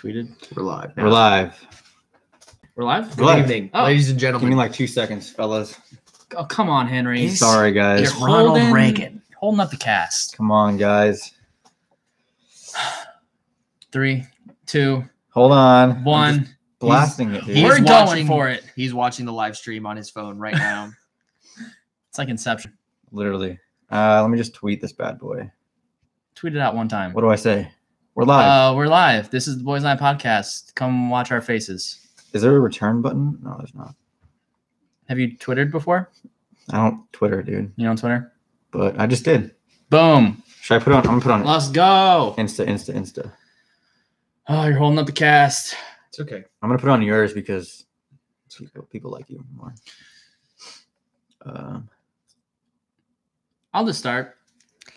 tweeted. We're live now. We're live. We're live? Good evening, ladies and Give gentlemen. me like 2 seconds, fellas. Oh, come on, Henry. Sorry, guys. It's Ronald Reagan. Holding up the cast. Come on, guys. 3, 2, Hold on. 1. Blasting it, dude. He's We're going for it. He's watching the live stream on his phone right now. It's like Inception. Literally. Let me just tweet this bad boy. Tweet it out one time. What do I say? We're live. We're live. This is the Boys Nite podcast. Come watch our faces. Is there a return button? No, there's not. Have you Twittered before? I don't Twitter, dude. You on Twitter? But I just did. Boom. Should I put on? I'm gonna put on Let's go. Insta. Oh, you're holding up the cast. It's okay. I'm gonna put on yours because people like you more. I'll just start.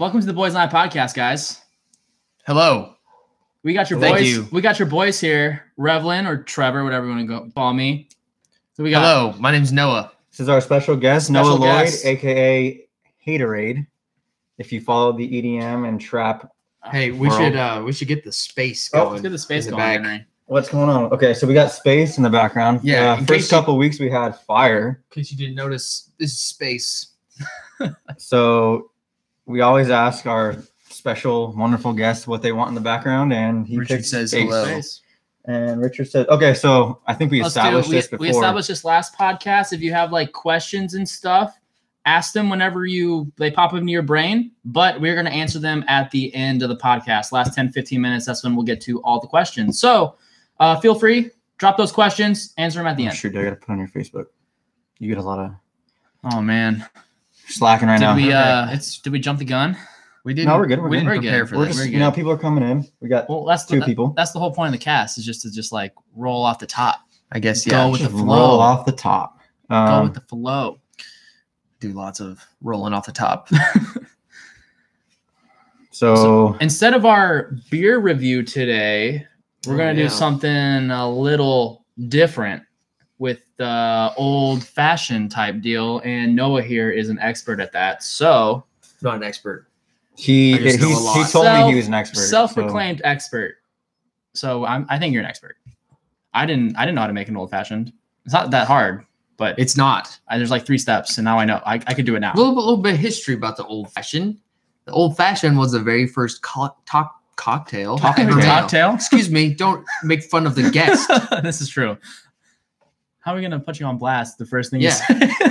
Welcome to the Boys Nite podcast, guys. Hello. We got your Thank boys. you. We got your boys here, Revlin or Trevor, whatever you want to go call me. So we got Hello. My name's Noah. This is our special guest, Special Noah guest. Lloyd, aka Haterade. If you follow the EDM and trap, Hey, we should get the space Oh, going. Let's get the space in the going, back. Henry. what's going on? Okay, so we got space in the background. Yeah, in first case you- couple weeks we had fire. In case you didn't notice, this is space. So we always ask our special, wonderful guests what they want in the background, and he Richard picked says space. hello. Space. And Richard said, "Okay, so I think we Let's established do it. this before." We established this last podcast. If you have like questions and stuff, ask them whenever they pop into your brain. But we're going to answer them at the end of the podcast. Last 10, 15 minutes. That's when we'll get to all the questions. So feel free, drop those questions, answer them at the end. Sure, I got to put on your Facebook. You get a lot of Oh man, slacking right now. Did we jump the gun? We didn't. No, we're good. We're we good. didn't We're prepare good. for We're this. just, good. people are coming in. We got Well, that's two people. That's the whole point of the cast is just to like roll off the top. I guess Go with the Just flow. roll off the top. Go with the flow. Do lots of rolling off the top. So Instead of our beer review today, we're going to do something a little different with the old-fashioned type deal, and Noah here is an expert at that. So, Not an expert. he I just know a lot. told me he was an expert. self-proclaimed expert. So I think you're an expert. I didn't know how to make an old-fashioned. It's not that hard, but It's not. there's like 3 steps, and now I know. I could do it now. A little bit of history about the old fashioned. The old fashioned was the very first cocktail. Talking ever about made. cocktail. Excuse me. Don't make fun of the guest. This is true. How are we gonna put you on blast? The first thing Yeah. you say.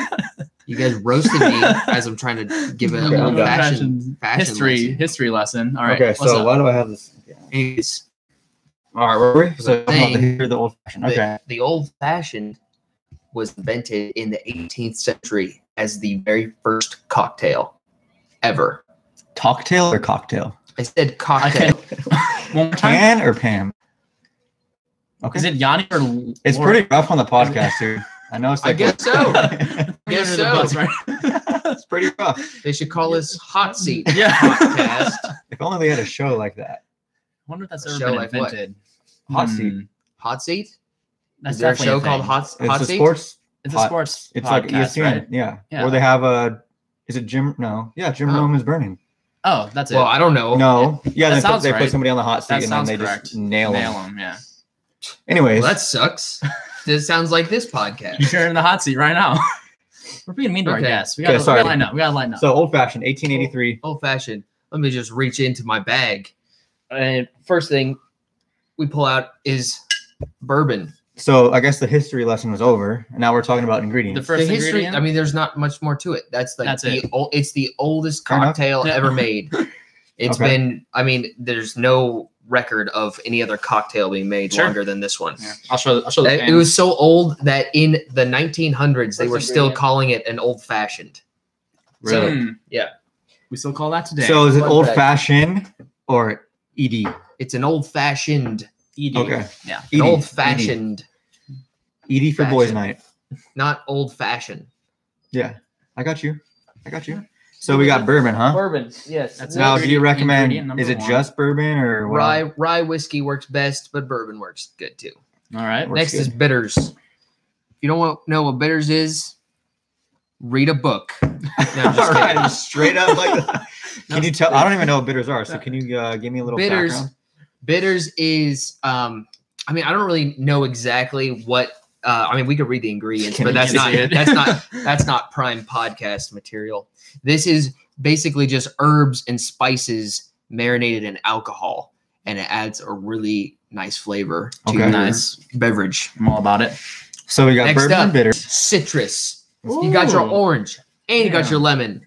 You guys roasted me as I'm trying to give an Okay, I'm old done. fashioned history lesson. All right. Okay, what's so up? why do I have this? Yeah. Anyways, All right, where were we? So The thing- the history of the old fashioned. Okay. the old fashioned was invented in the 18th century as the very first cocktail ever. Cocktail or cocktail? I said cocktail. One more time. Pan or Pam? Okay. Is it Yanni or? It's Laura? pretty rough on the podcast, dude. I know it's I like guess so. Put it Guess under the so. bus, right? it's pretty rough. They should call us Hot Seat Yeah. Podcast. If only they had a show like that. I wonder if that's A ever show been like what? invented. Hot seat. Hot Seat? That's Is there a definitely show called thing. Hot It's a Seat? sports. It's hot- a sports. It's like podcast, ESPN. right? Yeah. Yeah. Where they have a. Is it Jim? No. Yeah, Jim Oh. Rome is burning. Oh, that's it. Well, I don't know. No. Yeah, That they sounds put right. somebody on the hot seat That and then sounds they correct. just nail them. them. Yeah. Anyways, Well, that sucks. This sounds like this podcast. You're in the hot seat right now. We're being mean to our Okay. guests. We Okay, gotta sorry. line up. We gotta line up. so old fashioned, 1883. Old fashioned. Let me just reach into my bag. And first thing we pull out is bourbon. So I guess the history lesson was over, and now we're talking about ingredients. The first The history. ingredient. I mean, there's not much more to it. That's like That's it's the oldest Fair enough. cocktail Yeah. ever made. It's Okay. been. I mean, there's no record of any other cocktail being made Sure. longer than this one. Yeah. I'll show the It fans. was so old that in the 1900s they First were still ingredient. calling it an old fashioned. Really? Yeah. We still call that today. So is it Fun old fact. fashioned or ED? It's an old fashioned. ED. Okay. Yeah. An ED. old fashioned, ED for boys' Fashion. night. not old fashioned. Yeah, I got you. So we got bourbon, huh? Bourbon. Yes. That's Now, do you ingredient recommend? number Is it one. just bourbon or what? Rye whiskey works best, but bourbon works good too. All right. Works Next good. is bitters. If you don't know what bitters is, read a book. No, I'm just All right, kidding. just straight up like that. Can you tell? I don't even know what bitters are. So can you give me a little Bitters. background? Bitters is I mean, I don't really know exactly what. I mean, we could read the ingredients, Can but we that's just not see it? that's not prime podcast material. This is basically just herbs and spices marinated in alcohol, and it adds a really nice flavor to your Nice beverage. I'm all about it. So we got Next bourbon up, and bitter. citrus. You got your Ooh. orange, and you got Damn. your lemon.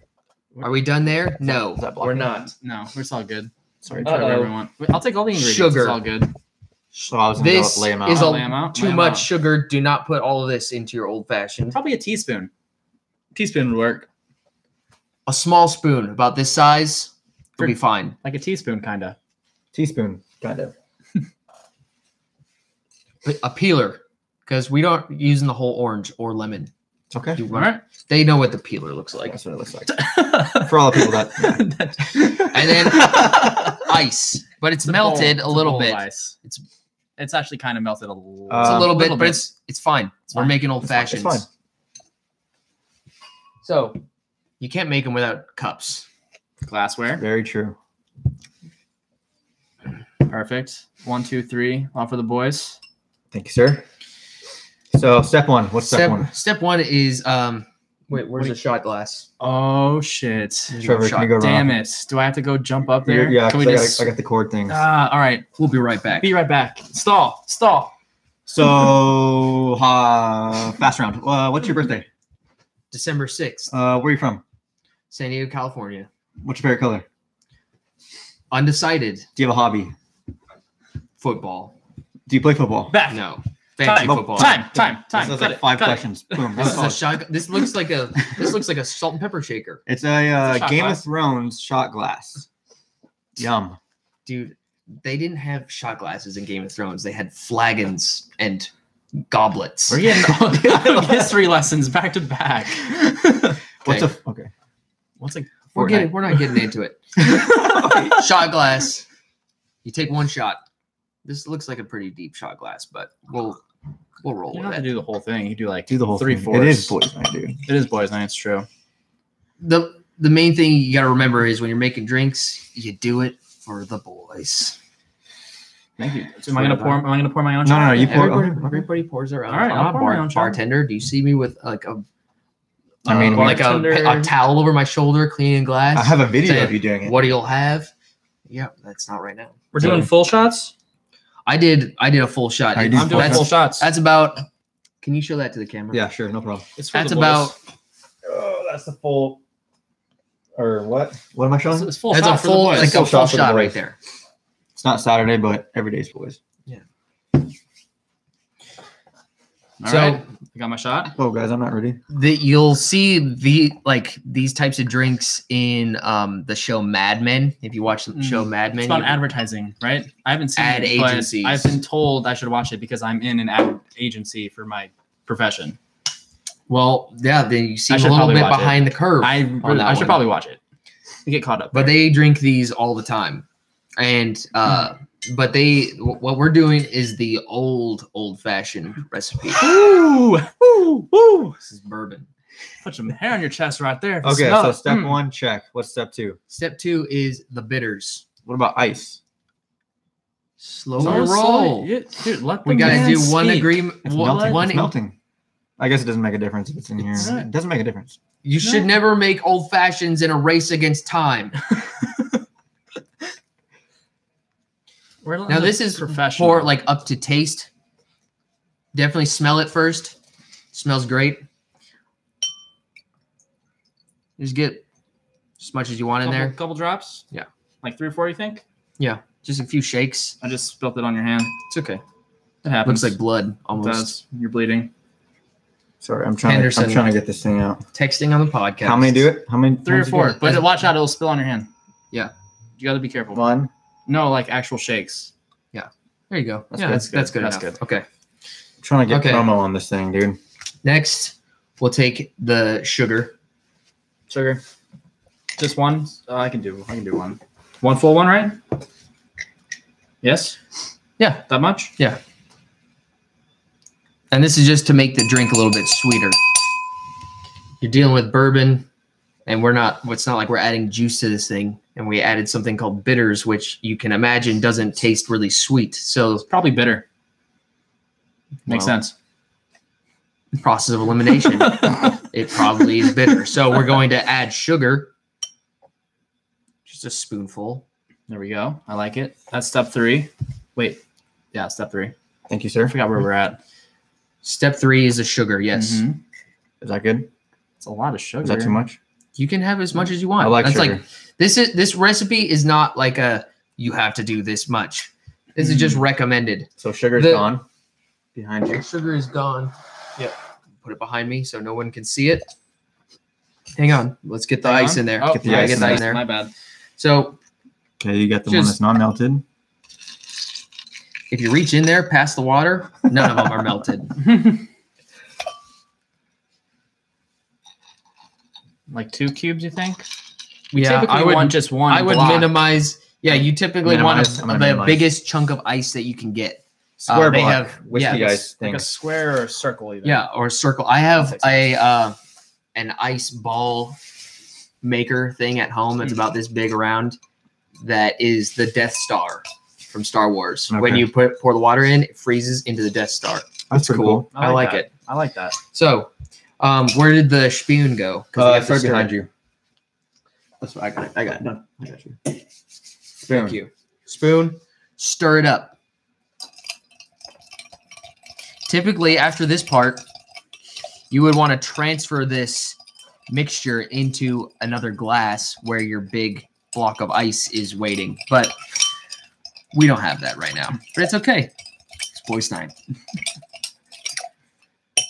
Are we done there? No, is that we're blocking? not. No, it's all good. Sorry. Try whatever you want. I'll take all the ingredients. Sugar. It's all good. So I was gonna This go lay them out. is Lay 'em out, too lay 'em much out. sugar. Do not put all of this into your old fashioned. Probably a teaspoon. Teaspoon would work. A small spoon, about this size, will be fine. Like a teaspoon, kind of. Teaspoon, kind of. A peeler, because we don't using the whole orange or lemon. It's okay. You All want- right. They know what the peeler looks like. That's what it looks like. For all the people that. And then ice, but it's melted a little bit. Ice. It's actually kind of melted a little. It's a little bit, little but it's fine. We're fine. making old It's fine. It's fashions. fine. So you can't make them without cups. glassware. Very true. Perfect. 1, 2, 3. All for the boys. Thank you, sir. So step one. What's step one? Step one is wait, where's the shot glass? Oh shit! Trevor, can you go Damn wrong? it! Do I have to go jump up there? Yeah, Can we 'cause just? I got the cord things. All right. We'll be right back. Be right back. Stall. So fast round. What's your birthday? December 6th, Where are you from? San Diego, California. What's your favorite color? Undecided. Do you have a hobby? Football. Do you play football? Back. No. Fancy Time. football. Time. This is like 5 questions. Boom. This That's is all. a shot. This looks like a salt and pepper shaker. It's a It's a shot Game glass. of Thrones shot glass. Yum. Dude, they didn't have shot glasses in Game of Thrones. They had flagons and goblets. We're getting all history lessons back to back. What's Okay. okay? What's like? We're not getting into it. Shot glass. You take one shot. This looks like a pretty deep shot glass, but we'll roll You don't with have to it. do the whole thing. You do like Do the whole 3/4. thing. It is boys' night, dude. It is boys' night. It's true. The main thing you got to remember is when you're making drinks, you do it for the boys. Thank you. So am I gonna pour? Am I gonna pour my own? No, shot? no, you pour. Everybody pours their own. All right, I'm I'll not pour my own shot. bartender. Do you see me with like a I mean, like bartender. a towel over my shoulder, cleaning glass? I have a video Saying, of you doing it. What do you'll have? Yeah, that's not right now. We're doing full shots. I did a full shot. I do I'm doing That's- full shots. That's about. Can you show that to the camera? Yeah, sure, no problem. It's for That's the boys. about. Oh, that's the full. Or what? What am I showing? It's full That's shot a for the full boys. like a Full full shot for the shot right boys. there. It's not Saturday, but every day's boys. All So- right. I got my shot. Oh, guys, I'm not ready. You'll see these types of drinks in the show Mad Men. If you watch the show Mad Men, It's about you- advertising, right? I haven't seen Ad it, but agencies. I've been told I should watch it because I'm in an ad agency for my profession. well, yeah, then you see I a should little probably bit watch it. behind the curve. I on that should one. probably watch it. You get caught up. But they drink these all the time, and but what we're doing is the old fashioned recipe. Ooh, ooh, ooh. This is bourbon. Put some hair on your chest right there. Okay, Smell so it. step one, check. What's step two? Step 2 is the bitters. What about ice? Slow So roll. slowly. Dude, let We the got to man do one speak. agreement. It's One, melting. one It's melting. I guess it doesn't make a difference if it's in here. It's- It doesn't make a difference. You should never make old fashions in a race against time. Now this is professional. for like up to taste. Definitely smell it first. Smells great. Just get as much as you want in there. Couple drops. Yeah. Like 3 or 4. You think? Yeah, just a few shakes. I just spilt it on your hand. It's okay. It happens. Looks like blood It almost. does. You're bleeding. Sorry, I'm trying Henderson. to get this thing out. Texting on the podcast. How many do it? How many? 3 or times you do 4. it? But watch out, it'll spill on your hand. Yeah. You got to be careful. One. No, like actual shakes. There you go. That's Yeah, good. that's good. That's enough. good. Okay. I'm trying to get Okay. promo on this thing, dude. Next, we'll take the sugar. Sugar. Just one. I can do one. One full one, right? Yes. Yeah. That much? Yeah. And this is just to make the drink a little bit sweeter. You're dealing with bourbon, and it's not like we're adding juice to this thing. And we added something called bitters, which you can imagine doesn't taste really sweet. So It's probably bitter. Makes sense. Process of elimination. It probably is bitter. So we're going to add sugar. Just a spoonful. There we go. I like it. That's step 3. Wait. Yeah, step 3. Thank you, sir. I forgot where we're at. Step 3 is the sugar. Yes. Mhm. Is that good? It's a lot of sugar. Is that too much? You can have as much as you want. I like That's sugar. like this recipe is not like a you have to do this much. This is just recommended. So sugar's The- gone behind you. Sugar is gone. Yep. Put it behind me so no one can see it. Hang on. Let's get the Hang ice on. in there. Oh, Get the yeah, ice get in the there. ice in there. My bad. So Okay, you got the one Just- that's not melted. if you reach in there past the water, none of them are melted. Like 2 cubes, you think? We Yeah, typically I would- want just one. I would block. minimize. Yeah, you typically Minimize, want I'm the gonna minimize. biggest chunk of ice that you can get. Square they block. have- whiskey yeah, ice like a things. square or a circle even. Yeah, or a circle. I have That takes an ice ball maker thing at home that's about this big around. That is the Death Star from Star Wars. When Okay. you pour the water in, it freezes into the Death Star. That's pretty cool. I like that. it. I like that. So, where did the spoon go? we have It's to right stir behind it. you. That's what I got. I got it. No, I got you. Thank you. Spoon, stir it up. Typically, after this part, you would want to transfer this mixture into another glass where your big block of ice is waiting. But we don't have that right now. But it's okay. It's boys' night.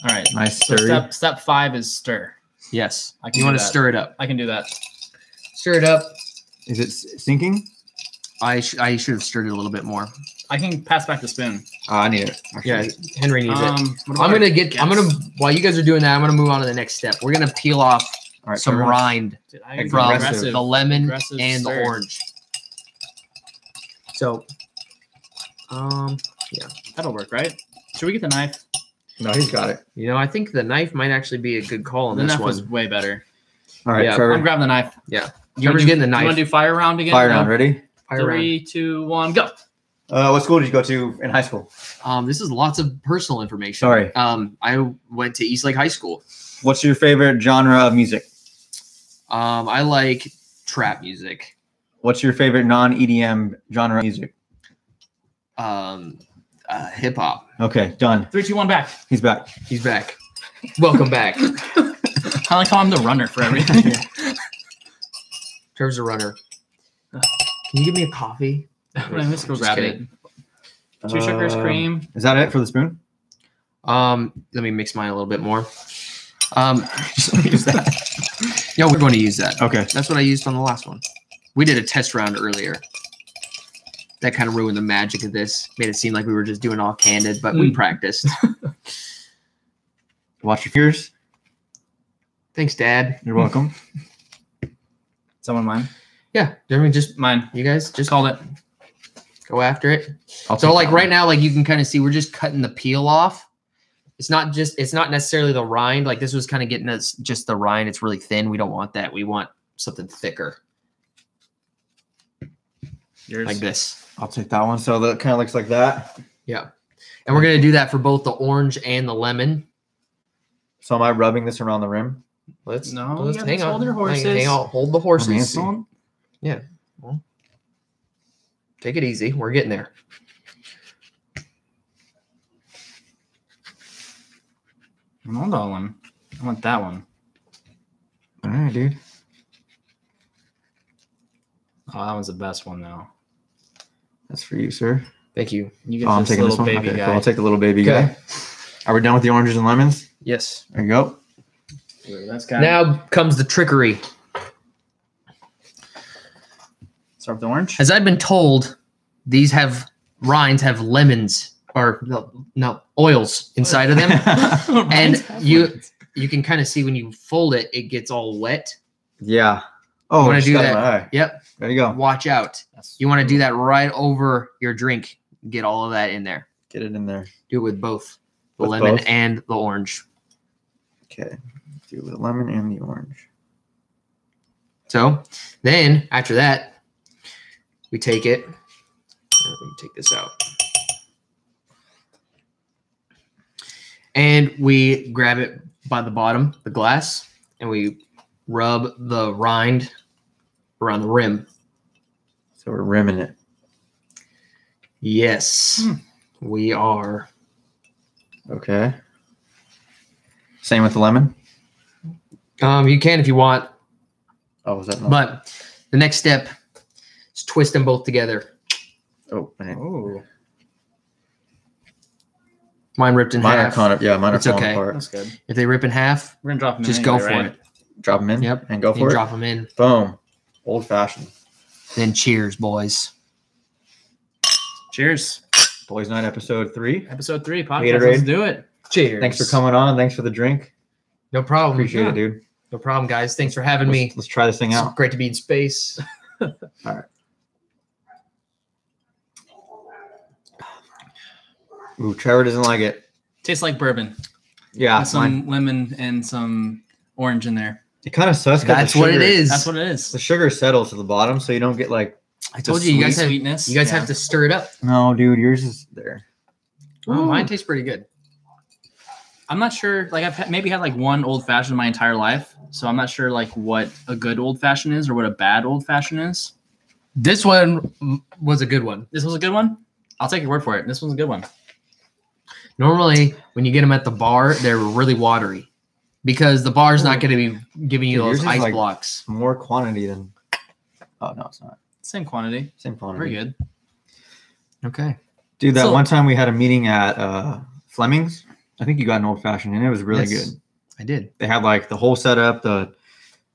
All right. Nice So stirry. step 5 is stir. Yes. I can You do want to that. stir it up. I can do that. Stir it up. Is it sinking? I should have stirred it a little bit more. I can pass back the spoon. I need it. actually. Yeah, Henry needs it. What I'm about gonna while you guys are doing that, I'm gonna move on to the next step. We're gonna peel off All right. some so rind Dude, I am from aggressive. the lemon Aggressive and stir. the orange. So, That'll work, right? Should we get the knife? No, he's got it. I think the knife might actually be a good call on The this knife was one. way better. All right, Yeah, I'm Trevor. grabbing the knife. Yeah. You Trevor's wanna getting the You knife. want to do fire round again? Fire round. Ready? Fire round. 3, 2, 1, go. What school did you go to in high school? This is lots of personal information. Sorry. I went to Eastlake High School. What's your favorite genre of music? I like trap music. What's your favorite non-EDM genre of music? Hip hop. Okay, done. 3, 2, 1, back. He's back. He's back. Welcome back. I like how I'm the runner for everything. Trevor's a runner. Can you give me a coffee? When I miss, go Just grab kidding. it. 2 sugars, cream. Is that it for the spoon? Let me mix mine a little bit more. Use that. Yeah, we're going to use that. Okay. That's what I used on the last one. We did a test round earlier. That kind of ruined the magic of this. Made it seem like we were just doing all candid, but we practiced. Watch your ears. Thanks, Dad. You're welcome. Someone mine? Yeah, everyone just Mine. you guys just Called it. go after it. I'll So take like that right one. now, like you can kind of see we're just cutting the peel off. It's not necessarily the rind. Like this was kind of getting us just the rind. It's really thin. We don't want that. We want something thicker Yours. like this. I'll take that one. So that kind of looks like that. Yeah. And we're going to do that for both the orange and the lemon. So am I rubbing this around the rim? Let's No, you let's gotta hang just on. hold your horses. Hang on. Hold the horses. Hold. Yeah. Well, take it easy. We're getting there. I want that one. I want that one. All right, dude. Oh, that one's the best one though. That's for you, sir. Thank you. You get Oh, I'm this taking little this one. baby Okay, guy. cool. I'll take the little baby Okay. guy. Are we done with the oranges and lemons? Yes. There you go. Ooh, that's got Now comes the trickery. Start with the orange. As I've been told, these rinds have lemons or no oils inside of them. And you can kind of see when you fold it, it gets all wet. Yeah. Oh, You wanna just do got it in that? my eye. Yep. There you go. Watch out. You want to do that right over your drink. Get all of that in there. Get it in there. Do it with both the With lemon both? and the orange. Okay. Do the lemon and the orange. So then after that, we take it. We take this out. And we grab it by the bottom, the glass, and we rub the rind around the rim. So we're rimming it. Yes, we are. Okay. Same with the lemon. You can if you want, Oh, was that? but the next step is twist them both together. Oh, man. Oh, Mine ripped in Mine are half. kind of mine are It's falling okay. apart. that's good. If they rip in half, We're gonna drop them. just anyway, go for right? it. Drop them in. Yep. And go You for it. drop them in. Boom. Old fashioned. Then cheers, boys. Cheers. Boys Night episode 3. Episode 3 podcast. Haterade. Let's do it. Cheers. Thanks for coming on. Thanks for the drink. No problem. Appreciate it, dude. No problem, guys. Thanks for having me. Let's try this thing It's out. great to be in space. All right. Ooh, Trevor doesn't like it. Tastes like bourbon. Yeah, With some lemon and some orange in there. it kind of sucks. 'Cause That's the what it sugar- is. That's what it is. The sugar settles to the bottom, so you don't get like. I told you, you guys have sweetness. you guys Yeah. have to stir it up. No, dude, yours is there. Oh, Ooh. mine tastes pretty good. I'm not sure. Like maybe had like one old fashioned my entire life, so I'm not sure like what a good old fashioned is or what a bad old fashioned is. This one was a good one. This was a good one. I'll take your word for it. This one's a good one. Normally, when you get them at the bar, they're really watery because the bar's not going to be giving you Dude, yours those is ice like- blocks. More quantity than. Oh no, it's not. Same quantity. Same quantity. Very good. Okay. Dude, that So- one time we had a meeting at Fleming's. I think you got an old fashioned, and it was really Yes, good. I did. They had like the whole setup. The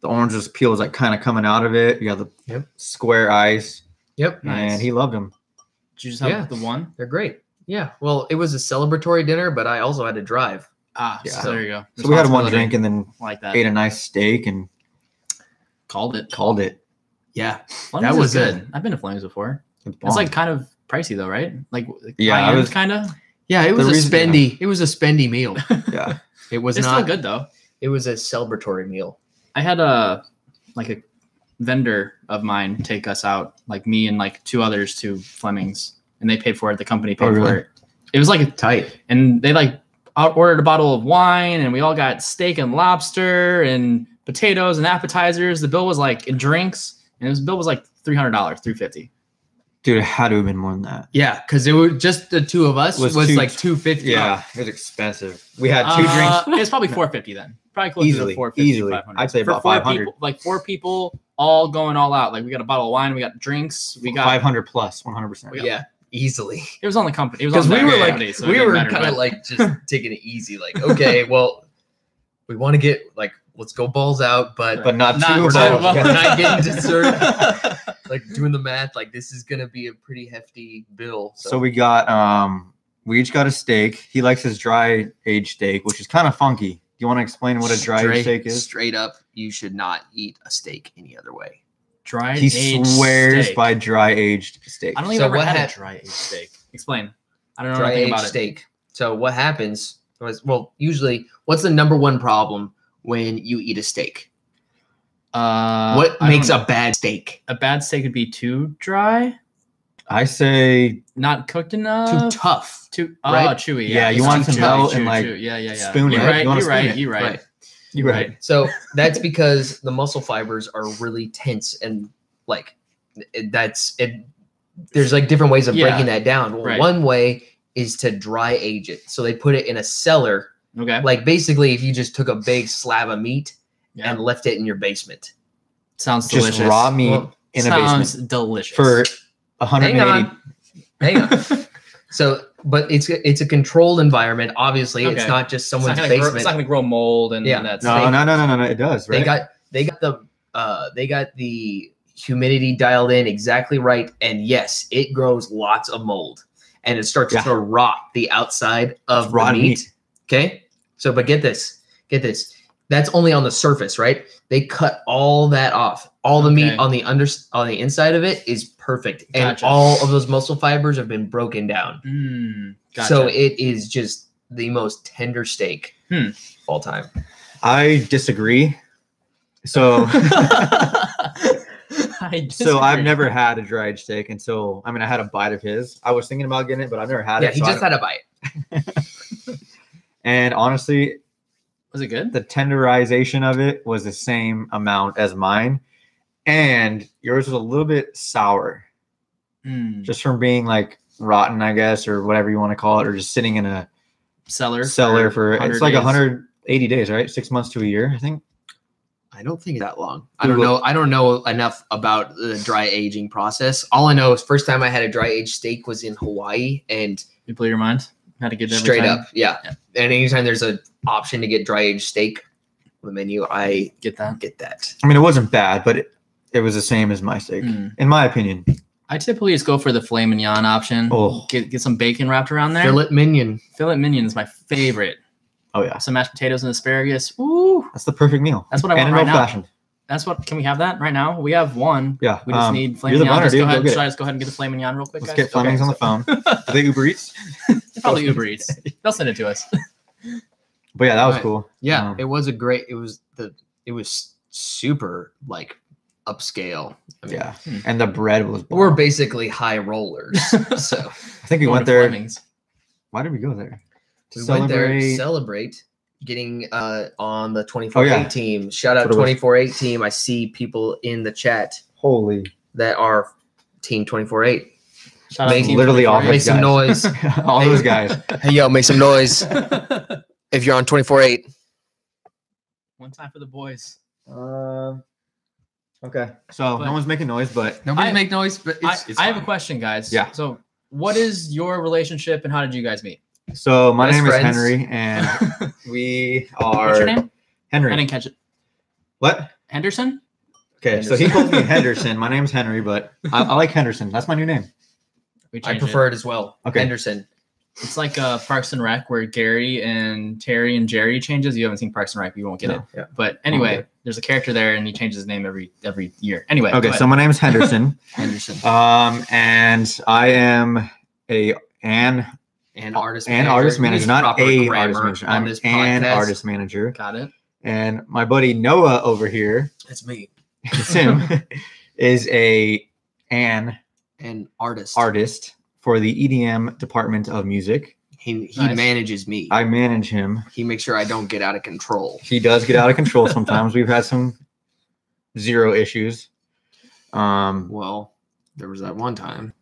oranges peel was like kind of coming out of it. You got the Yep. square ice, Yep. Nice. and he loved them. Did you just have Yeah. the one? They're great. Yeah. Well, it was a celebratory dinner, but I also had to drive. Ah, Yeah. so there you go. So we had one Responsibility. drink and then Like that. ate a nice steak and Called it. called it. Yeah. Fleming's was is good. good. I've been to Fleming's before. It's It's like kind of pricey though, right? Like Yeah, I high-end was- kind of. Yeah. It was The a reason- spendy. It was a spendy meal. yeah. It was It's not still good though. It was a celebratory meal. I had a vendor of mine take us out, like me and like 2 others to Fleming's, and they paid for it. The company paid Oh, for really? it. It was like Tight. and they like ordered a bottle of wine, and we all got steak and lobster and potatoes and appetizers. The bill was like in drinks, and bill was like $300, $350. Dude, it had to have been more than that. Yeah, because it was just the two of us Was was two- like $250. Yeah, it was expensive. We had 2 drinks. It's probably $450 then. Probably closer Easily, to $450. easily. $500. I'd say For about 4 500. people, like 4 people, all going all out. Like we got a bottle of wine, we got drinks, we got 500 plus, 100%. We Yeah, easily. It was on the company. It was Because on we their were like, company, so it we didn't were matter, kind of but- like just taking it easy. Like, okay, well, we want to get like, let's go balls out, but But not, Not- too we're much. not- we're not getting dessert. Like doing the math, like this is gonna be a pretty hefty bill. So we got we each got a steak. He likes his dry aged steak, which is kind of funky. Do you want to explain what a dry aged steak is? Straight up, you should not eat a steak any other way. Dried He aged swears steak. by dry aged steak. I don't think So I've ever what had hap- a dry aged steak. Explain. I don't know Dry anything aged about it. steak. So what happens was, well, usually, what's the number one problem when you eat a steak? What I makes don't a know. bad steak? A bad steak would be too dry, I say not cooked Too enough, tough. too right? chewy. Yeah, you it's want too it to chewy, melt too, and, like, too. Yeah. spoon it. You're You right. wanna You're spoon right. it. You're right. Right. You're right. So that's because the muscle fibers are really tense and like that's it. There's like different ways of Yeah. breaking that down. Well, Right. one way is to dry age it. So they put it in a cellar. Okay. Like basically, if you just took a big slab of meat Yeah. and left it in your basement. Sounds just delicious. raw meat Well, in a Sounds basement delicious. for Hang 180. on. Hang on. So, but it's a controlled environment. Obviously, it's Okay. not just It's someone's not gonna grow, basement. it's not gonna grow mold and Yeah. that's No, no. It does, right? They got the humidity dialed in exactly right, and yes, it grows lots of mold, and it starts Yeah. to rot the outside of the rotten meat. meat. Okay, so but get this. That's only on the surface, right? They cut all that off. All the meat Okay. on the inside of it is perfect, and Gotcha. all of those muscle fibers have been broken down. Gotcha. So it is just the most tender steak of all time. I disagree. So so I've never had a dried steak until I had a bite of his. I was thinking about getting it, but I've never had Yeah, it. he so just had a bite. And honestly, Was it good? the tenderization of it was the same amount as mine. And yours was a little bit sour. Just from being like rotten, I guess, or whatever you want to call it, or just sitting in a cellar for it's like 180 days, right? 6 months to a year, I think. I don't think it's that long. I don't know. I don't know enough about the dry aging process. All I know is first time I had a dry aged steak was in Hawaii, and you blew your mind. Had to get it every straight time. up, yeah. And anytime there's an option to get dry aged steak on the menu, I get that. I mean, it wasn't bad, but it was the same as my steak, in my opinion. I typically just go for the filet mignon option. Oh. Get some bacon wrapped around there. Fillet mignon. Fillet mignon is my favorite. Oh yeah. Some mashed potatoes and asparagus. Ooh. That's the perfect meal. That's what I want and right now. Fashioned. That's what. Can we have that right now? We have one. Yeah. We just need filet you're the mignon. runner, dude. Should I just go ahead and get the filet mignon real quick, Let's guys? get Fleming's on the phone. Do they Uber Eats? Probably Uber Eats. They'll send it to us. But yeah, that was cool. Yeah, it was it was super like upscale. I mean, yeah, and the bread was. We're basically high rollers. So I think we went there. Fleming's. Why did we go there? We went there to celebrate getting on the 24-8 team. Shout out 24-8 team. I see people in the chat. Holy. That are team 24-8. Shout out team literally all make some noise. All those guys. Hey yo, make some noise. If you're on 24-8. One time for the boys. Okay. So no one's making noise, but nobody make noise. But I have a question, guys. Yeah. So, what is your relationship, and how did you guys meet? So my name is friends. Henry, and we are. What's your name? Henry. I didn't catch it. What? Henderson? Okay, so he calls me Henderson. My name's Henry, but I like Henderson. That's my new name. I prefer it as well. Okay. Henderson. It's like Parks and Rec where Gary and Terry and Jerry changes. You haven't seen Parks and Rec, you won't get it. Yeah. But anyway, there's a character there, and he changes his name every year. Anyway. Okay, so my name is Henderson. Henderson. And I am an artist manager, not a artist manager. I'm an podcast. artist manager. Got it. And my buddy Noah over here, That's me. it's him, is an artist for the EDM department of music. He Nice. manages me. I manage him. He makes sure I don't get out of control. He does get out of control sometimes. We've had some zero issues. Well, there was that one time.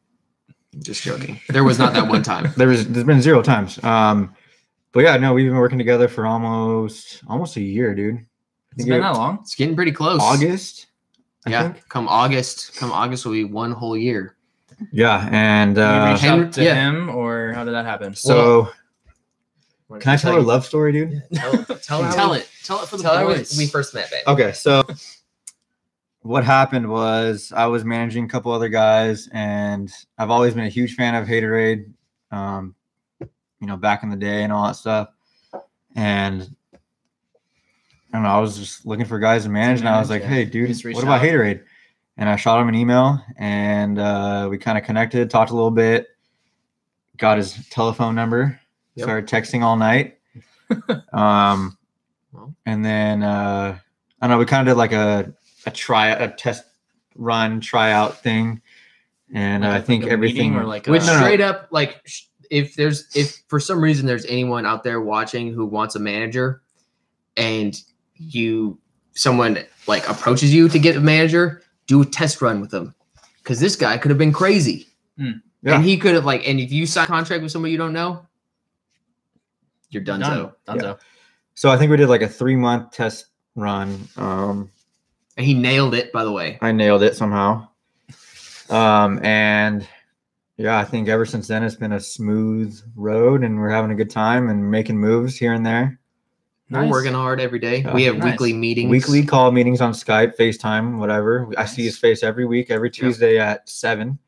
Just joking. There was not that one time. There's been zero times. But yeah, no, we've been working together for almost a year, dude. It's been that long? It's getting pretty close. August. I Yeah. think. Come August will be one whole year. Yeah, and you reached Henry- out to yeah. him, or how did that happen? so can I tell her love story, dude? Tell it for the Tell her boys. we first met, babe. Okay, so what happened was I was managing a couple other guys, and I've always been a huge fan of haterade, back in the day and all that stuff. And I don't know, I was just looking for guys to manage, and I was like, hey, dude, Just reached what about out. haterade? And I shot him an email, and we kind of connected, talked a little bit, got his telephone number, Yep. started texting all night. And then I don't know, we kind of did like a test run tryout thing, and Like I think a everything meeting or like Which a- No, no. straight up, like, if for some reason there's anyone out there watching who wants a manager, and someone like approaches you to get a manager, do a test run with them, because this guy could have been crazy, Yeah. and he could have and if you sign a contract with somebody you don't know, you're done. Done. Yeah. So I think we did like a 3-month test run. And he nailed it, by the way. I nailed it somehow. And yeah, I think ever since then it's been a smooth road, and we're having a good time and making moves here and there. We're Nice. working hard every day. Yeah. We have Nice. weekly meetings. Weekly call meetings on Skype, FaceTime, whatever. I see his face every week, every Tuesday at 7.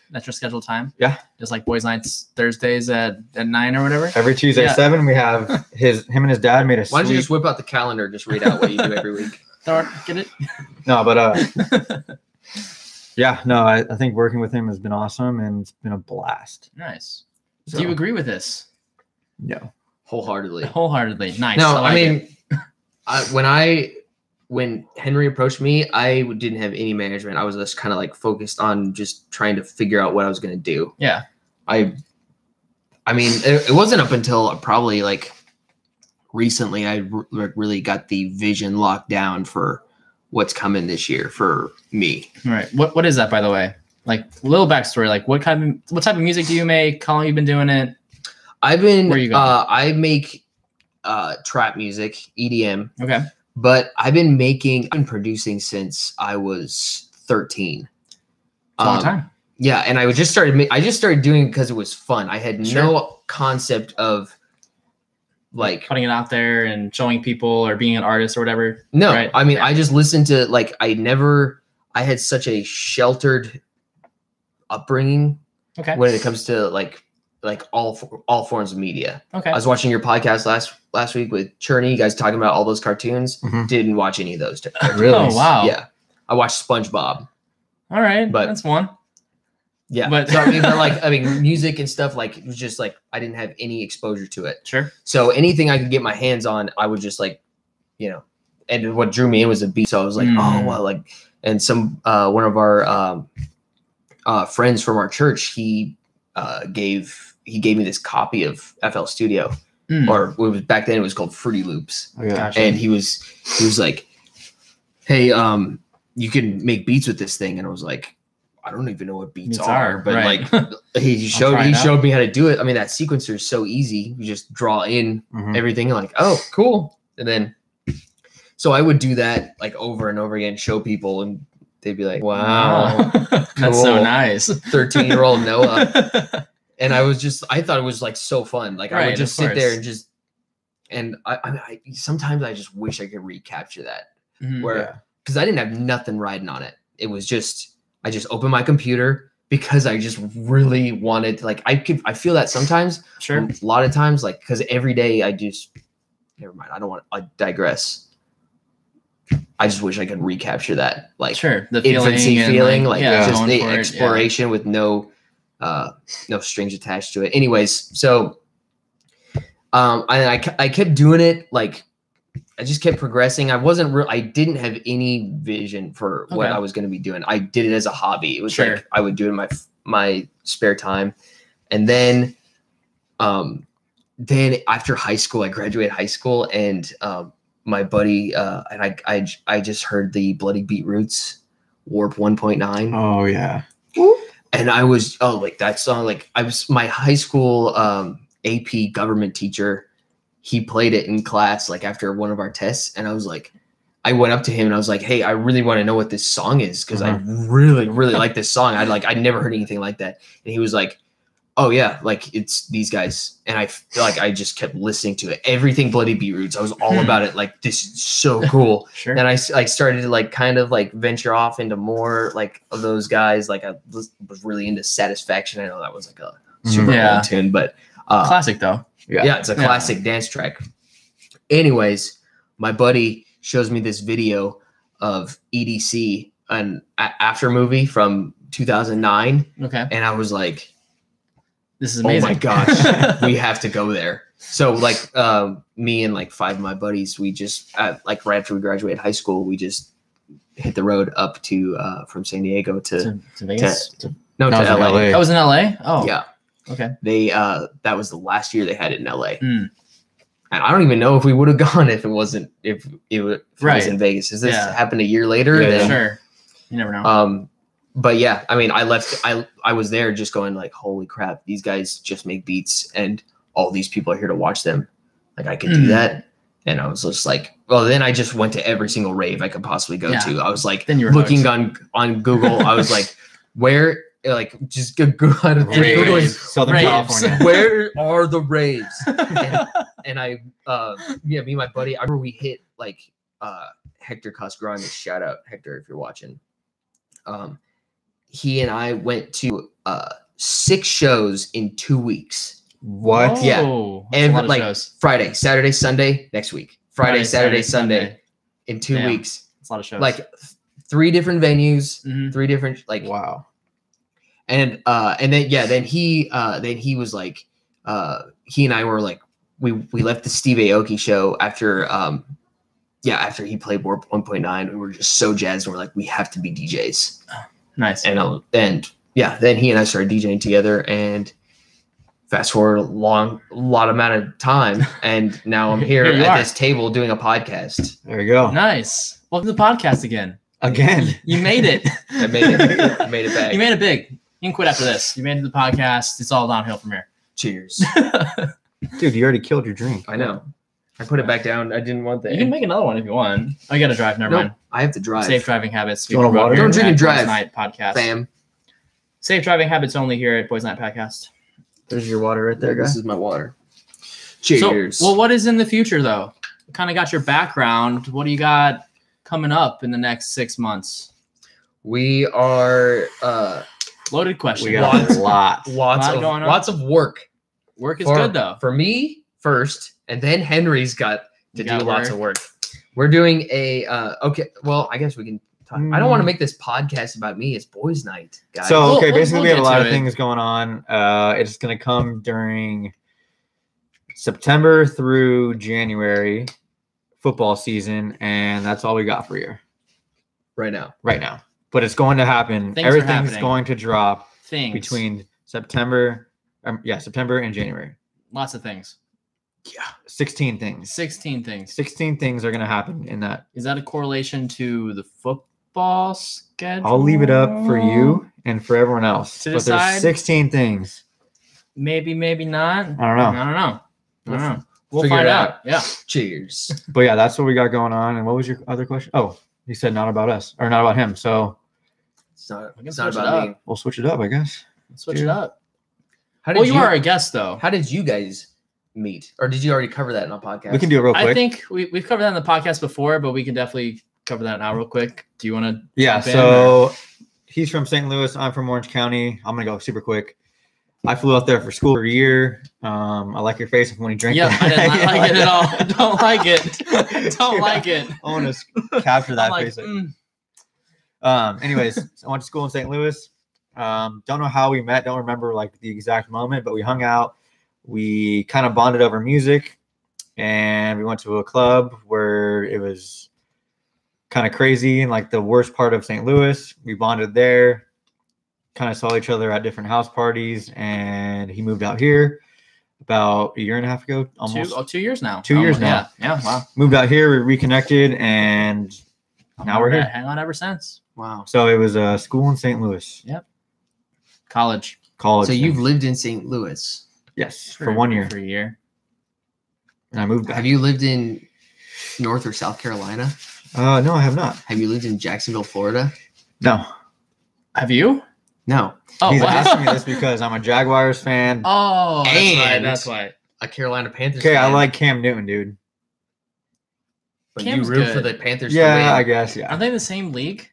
That's your scheduled time? Yeah. Just like boys' nights Thursdays at 9 or whatever? Every Tuesday Yeah. at 7, we have him and his dad made a Why don't you sweet. just whip out the calendar, just read out what you do every week? Get it? No, but yeah, no, I think working with him has been awesome, and it's been a blast. Nice. So, Do you agree with this? No. Wholeheartedly. Wholeheartedly. Nice. No, I like I it. mean, when Henry approached me, I didn't have any management. I was just kind of like focused on just trying to figure out what I was going to do. Yeah. I mean, it wasn't up until probably like recently I really got the vision locked down for what's coming this year for me. Right. What is that, by the way? Like, a little backstory. Like, what type of music do you make? How long have you been doing it? I've been. Where are you going? I make trap music, EDM. Okay. But I've been producing since I was 13. It's a long time. Yeah, and I just started doing it because it was fun. I had no concept of like putting it out there and showing people or being an artist or whatever. No, right? I mean, I just listened to like I had such a sheltered upbringing. Okay. When it comes to like all forms of media. Okay. I was watching your podcast last week with Cherney. You guys talking about all those cartoons. Mm-hmm. Didn't watch any of those. Really? Oh wow. Yeah, I watched SpongeBob. All right, but that's one. Yeah, but so, I mean, music and stuff, like, it was just like I didn't have any exposure to it. Sure. So anything I could get my hands on, I would just like, and what drew me in was a beat. So I was like, oh well, like, and some one of our friends from our church, he gave me this copy of FL Studio, or it was back then it was called Fruity Loops. Oh, yeah. Gotcha. And he was like, hey, you can make beats with this thing, and I was like, I don't even know what beats are, but right. like he showed me how to do it. I mean, that sequencer is so easy. You just draw in everything and like, oh, cool. And then, so I would do that like over and over again, show people, and they'd be like, wow, that's so nice. 13-year-old Noah. And I thought it was like so fun. Like I would just sit there and I sometimes I just wish I could recapture that because I didn't have nothing riding on it. It was just, I just opened my computer because I just really wanted to, like, I feel that sometimes, a lot of times, like, because every day never mind. I digress. I just wish I could recapture that, like, the infancy feeling, like just the for exploration with no strings attached to it. Anyways, so I kept doing it, like, I just kept progressing. I didn't have any vision for what I was going to be doing. I did it as a hobby. It was like I would do it in my spare time. And then after high school, I graduated high school, and my buddy and I just heard the Bloody Beetroots Warp 1.9. Oh yeah. And I was like that song, like I was my high school AP government teacher. He played it in class, like after one of our tests. And I was like, I went up to him and I was like, hey, I really want to know what this song is. Cause I really, really like this song. I'd never heard anything like that. And he was like, oh yeah, like it's these guys. And I feel like I just kept listening to it. Everything Bloody Beetroots. I was all about it. Like, this is so cool. And I started to like kind of like venture off into more like of those guys. Like I was really into Satisfaction. I know that was like a super old tune, but classic though. Yeah, it's a classic dance track. Anyways, my buddy shows me this video of EDC, an after movie from 2009. Okay. And I was like, this is amazing. Oh my gosh, we have to go there. So like me and like 5 of my buddies, we just like right after we graduated high school, we just hit the road up to from San Diego to Vegas? to LA. That was in LA? Oh. Yeah. Okay. They that was the last year they had it in LA. And I don't even know if we would have gone if it wasn't if it was in Vegas. Is this happened a year later? Yeah, sure. You never know. But yeah, I mean, I was there just going like, holy crap, these guys just make beats and all these people are here to watch them. Like I could do that. And I was just like, well, then I just went to every single rave I could possibly go to. I was like looking on Google. I was like, where, like, just go out of Google, Southern California. Where are the raves? And I, me and my buddy, I remember we hit like Hector Cosgrande. Shout out Hector if you're watching. He and I went to 6 shows in 2 weeks. What? Oh, yeah. Every like shows. Friday, Saturday, Sunday next week. Friday, Saturday, Sunday in 2 weeks. That's a lot of shows. Like 3 different venues, 3 different like wow. And then he was like he and I were like we left the Steve Aoki show after after he played Warp 1.9. We were just so jazzed and we're like, we have to be DJs. Nice. And then he and I started DJing together, and Fast forward a lot amount of time, and now I'm here at this table doing a podcast. There you go. Nice. Welcome to the podcast again. Again. You made it. I made it. Made it back. You made it big. You can quit after this. You made it to the podcast. It's all downhill from here. Cheers. Dude, you already killed your drink. I know. I put it back down. I didn't want that. You can make another one if you want. I got to drive. Never mind. I have to drive. Safe driving habits. You want water? Don't drink and drive. Night podcast. Fam. Safe driving habits only here at Boys Night Podcast. There's your water right there, guys. This is my water. Cheers. So, well, what is in the future, though? Kind of got your background. What do you got coming up in the next 6 months? We are Loaded question. We got lots of work. Work is good, though. For me first, and then Henry's got to do lots of work. We're doing a okay. Well, I guess we can talk. I don't want to make this podcast about me. It's boys' night, guys. So okay, basically we have a lot of it. things going on. It's going to come during September through January football season, and that's all we got for you right now. But it's going to happen. Everything's going to drop between September and January. Lots of things. Yeah, 16 things. 16 things. 16 things are going to happen in that. Is that a correlation to the football schedule? I'll leave it up for you and for everyone else. To decide? There's 16 things. Maybe not. I don't know. We'll find out. Yeah. Cheers. But yeah, that's what we got going on. And what was your other question? Oh, he said not about us or not about him. So it's not about me. We'll switch it up, I guess. Switch it up. Well, you are a guest, though. How did you guys meet? Or did you already cover that in a podcast? We can do it real quick. I think we've covered that in the podcast before, but we can definitely cover that now real quick. Do you want to? Yeah. So he's from St. Louis. I'm from Orange County. I'm going to go super quick. I flew out there for school for a year. I like your face when you drink. Yeah, I did not like it at all. Don't like it. Don't like it. I want to capture that face. Anyways, I went to school in St. Louis. Don't know how we met. Don't remember like the exact moment, but we hung out. We kind of bonded over music, and we went to a club where it was kind of crazy and like the worst part of St. Louis. We bonded there. Kind of saw each other at different house parties, and he moved out here about a year and a half ago. Almost 2 years now. 2 years now. Yeah. Wow. Moved out here, we reconnected, and now we're here. Hang on ever since. Wow. So it was a school in St. Louis. Yep. College. So you've lived in St. Louis? Yes, for 1 year. For a year. And I moved back. Have you lived in North or South Carolina? No, I have not. Have you lived in Jacksonville, Florida? No. Have you? No. Oh, he's asking me this because I'm a Jaguars fan. Oh, and that's why. A Carolina Panthers fan. fan. I like Cam Newton, dude. But you root for the Panthers to win. I guess, yeah. Are they in the same league?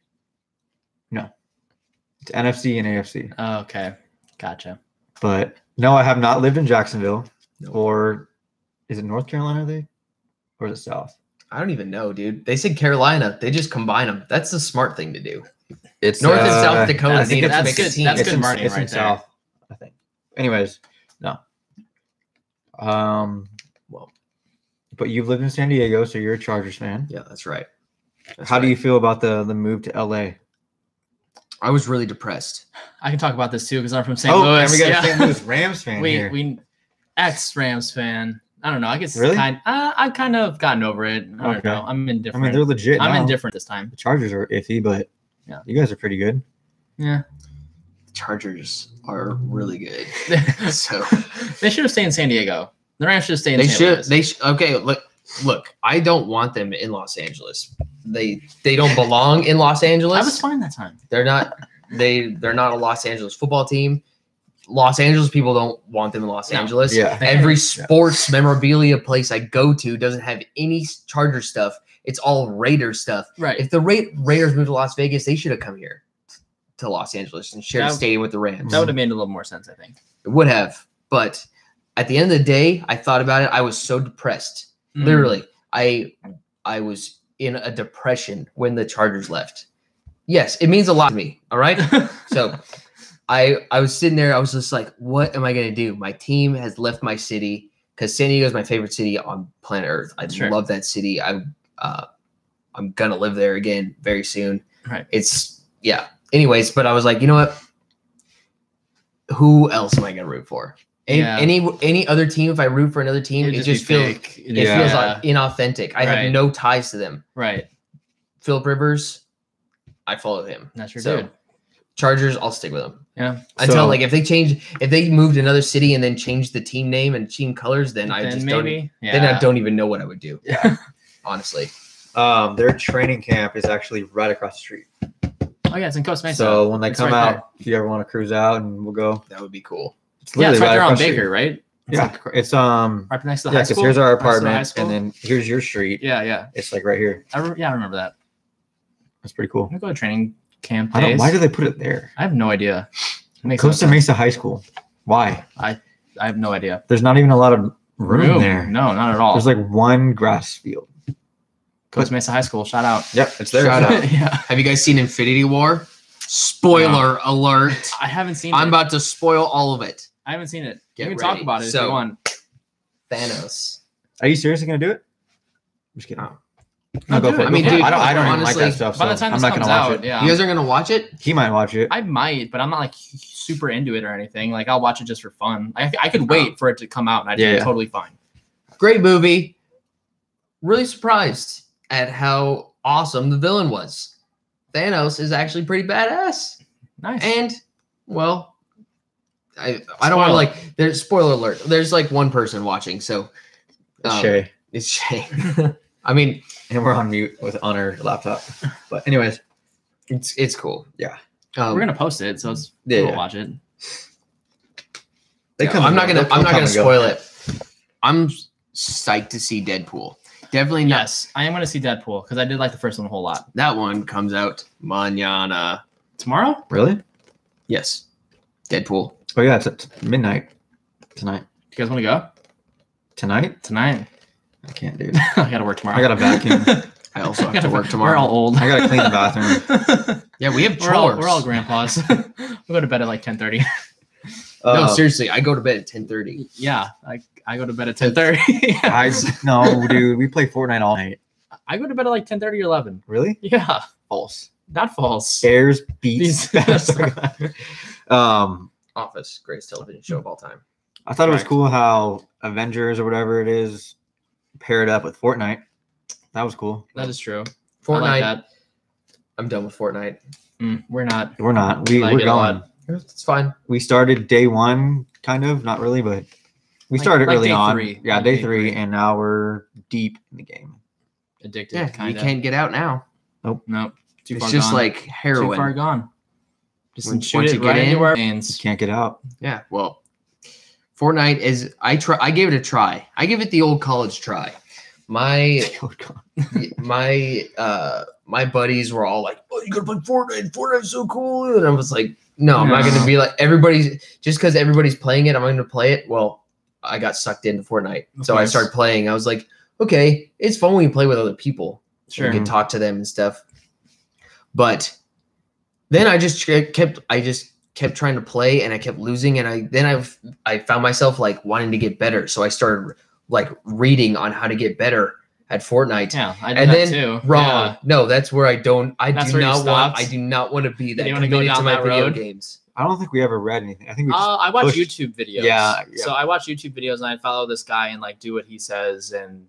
No. It's NFC and AFC. Oh, okay. Gotcha. But no, I have not lived in Jacksonville. No. Or is it North Carolina, or is it South? I don't even know, dude. They said Carolina. They just combine them. That's the smart thing to do. It's North and South Dakota. That's good marketing it's right in there. South, I think. Anyways, no. Well, but you've lived in San Diego, so you're a Chargers fan. Yeah, that's right. How do you feel about the move to LA? I was really depressed. I can talk about this too because I'm from St. Louis. And we got a St. Louis Rams fan here. We ex-Rams fan. I don't know. I guess really? I've kind of gotten over it. I don't know. I'm indifferent. I mean, they're legit. I'm indifferent this time. The Chargers are iffy, but yeah, you guys are pretty good. Yeah. The Chargers are really good. So they should have stayed in San Diego. The Rams should have stayed in San Louis. They should. Okay, look. I don't want them in Los Angeles. They don't belong in Los Angeles. I was fine that time. They're not. They're not a Los Angeles football team. Los Angeles people don't want them in Los Angeles. Yeah. Every sports memorabilia place I go to doesn't have any Charger stuff. It's all Raider stuff. Right. If the Raiders moved to Las Vegas, they should have come here to Los Angeles and shared a stadium with the Rams. That would have made a little more sense, I think. It would have. But at the end of the day, I thought about it. I was so depressed. Literally, I was in a depression when the Chargers left. Yes, it means a lot to me. All right. So I was sitting there. I was just like, what am I going to do? My team has left my city because San Diego is my favorite city on planet Earth. I love that city. I'm going to live there again very soon. Right. Anyways, but I was like, you know what? Who else am I going to root for? Any other team, if I root for another team, it just feels fake. it feels like inauthentic. I have no ties to them. Right. Phillip Rivers, I follow him. That's your dude. Chargers, I'll stick with them. Yeah. Until like if they moved to another city and then changed the team name and team colors, then I just maybe, then I don't even know what I would do. Yeah. Honestly. Their training camp is actually right across the street. Oh yeah, it's in Costa Mesa. So when they come out, if you ever want to cruise out and we'll go. That would be cool. It's it's right there on Baker, right? It's right next to the high school. because here's our apartment, and then here's your street. Yeah. It's like right here. I remember that. That's pretty cool. We go to training camp. Why do they put it there? I have no idea. Costa Mesa High School. Why? I have no idea. There's not even a lot of room there. No, not at all. There's like one grass field. Costa Mesa High School. Shout out. Yep, it's there. Shout out. Yeah. Have you guys seen Infinity War? Spoiler alert. I haven't seen it. I'm about to spoil all of it. I haven't seen it. Get You can ready. talk about it if you want. Thanos. Are you seriously gonna do it? I'm just kidding. No. No, go for it. I mean, dude, dude, I don't even like honestly, that stuff. By the So time I'm this not comes gonna watch out, it. yeah. You guys are gonna watch it? He might watch it. I might, but I'm not like super into it or anything. Like I'll watch it just for fun. I could wait for it to come out and I'd be totally fine. Great movie. Really surprised at how awesome the villain was. Thanos is actually pretty badass. Nice. And well, I don't want to like. There's spoiler alert. There's like one person watching, so Shay. It's Shay. I mean, and we're on mute on our laptop. But anyways, it's cool. Yeah. We're gonna post it, so it's we'll watch it. I'm not gonna spoil it. I'm psyched to see Deadpool. Definitely not. Yes, I am gonna see Deadpool because I did like the first one a whole lot. That one comes out mañana. Tomorrow? Really? Yes. Deadpool. Oh yeah, it's at midnight tonight. You guys want to go? Tonight? Tonight. I can't, dude. I gotta work tomorrow. I gotta vacuum. I also have to work tomorrow. We're all old. I gotta clean the bathroom. Yeah, we have chores. We're all grandpas. We'll go to bed at like 10:30. No, seriously, I go to bed at 10:30. Yeah, I go to bed at 10:30. No, dude, we play Fortnite all night. I go to bed at like 10:30 or 11. Really? Yeah. False. Not false. Bears beats. Office, greatest television show of all time. I thought it was cool how Avengers or whatever it is paired up with Fortnite. That was cool. That is true. Fortnite. I like that. I'm done with Fortnite. We're not. We're not. Like We're going. It's fine. We started day one, kind of, not really, but we started early on. Yeah, day three, and now we're deep in the game. Addicted. Yeah, kind you of. can't get out now. Nope. It's just like heroin. Too far gone. Just Once shoot it you right get into in, our veins. Can't get out. Yeah, well, Fortnite is. I gave it a try. I give it the old college try. My buddies were all like, "Oh, you gotta play Fortnite. Fortnite's so cool," and I was like, "No, I'm not gonna be like everybody's. Just because everybody's playing it, I'm gonna play it." Well, I got sucked into Fortnite, so I started playing. I was like, "Okay, it's fun when you play with other people. Sure, you can talk to them and stuff." But then I just kept trying to play, and I kept losing, and I found myself like wanting to get better, so I started like reading on how to get better at Fortnite. Yeah, I did that too. Wrong. Yeah. No, that's where I do not stopped? I do not want to be that. You want to go down that road? Games. I don't think we ever read anything. I think we just I watch pushed. YouTube videos. Yeah. So I watch YouTube videos and I follow this guy and like do what he says and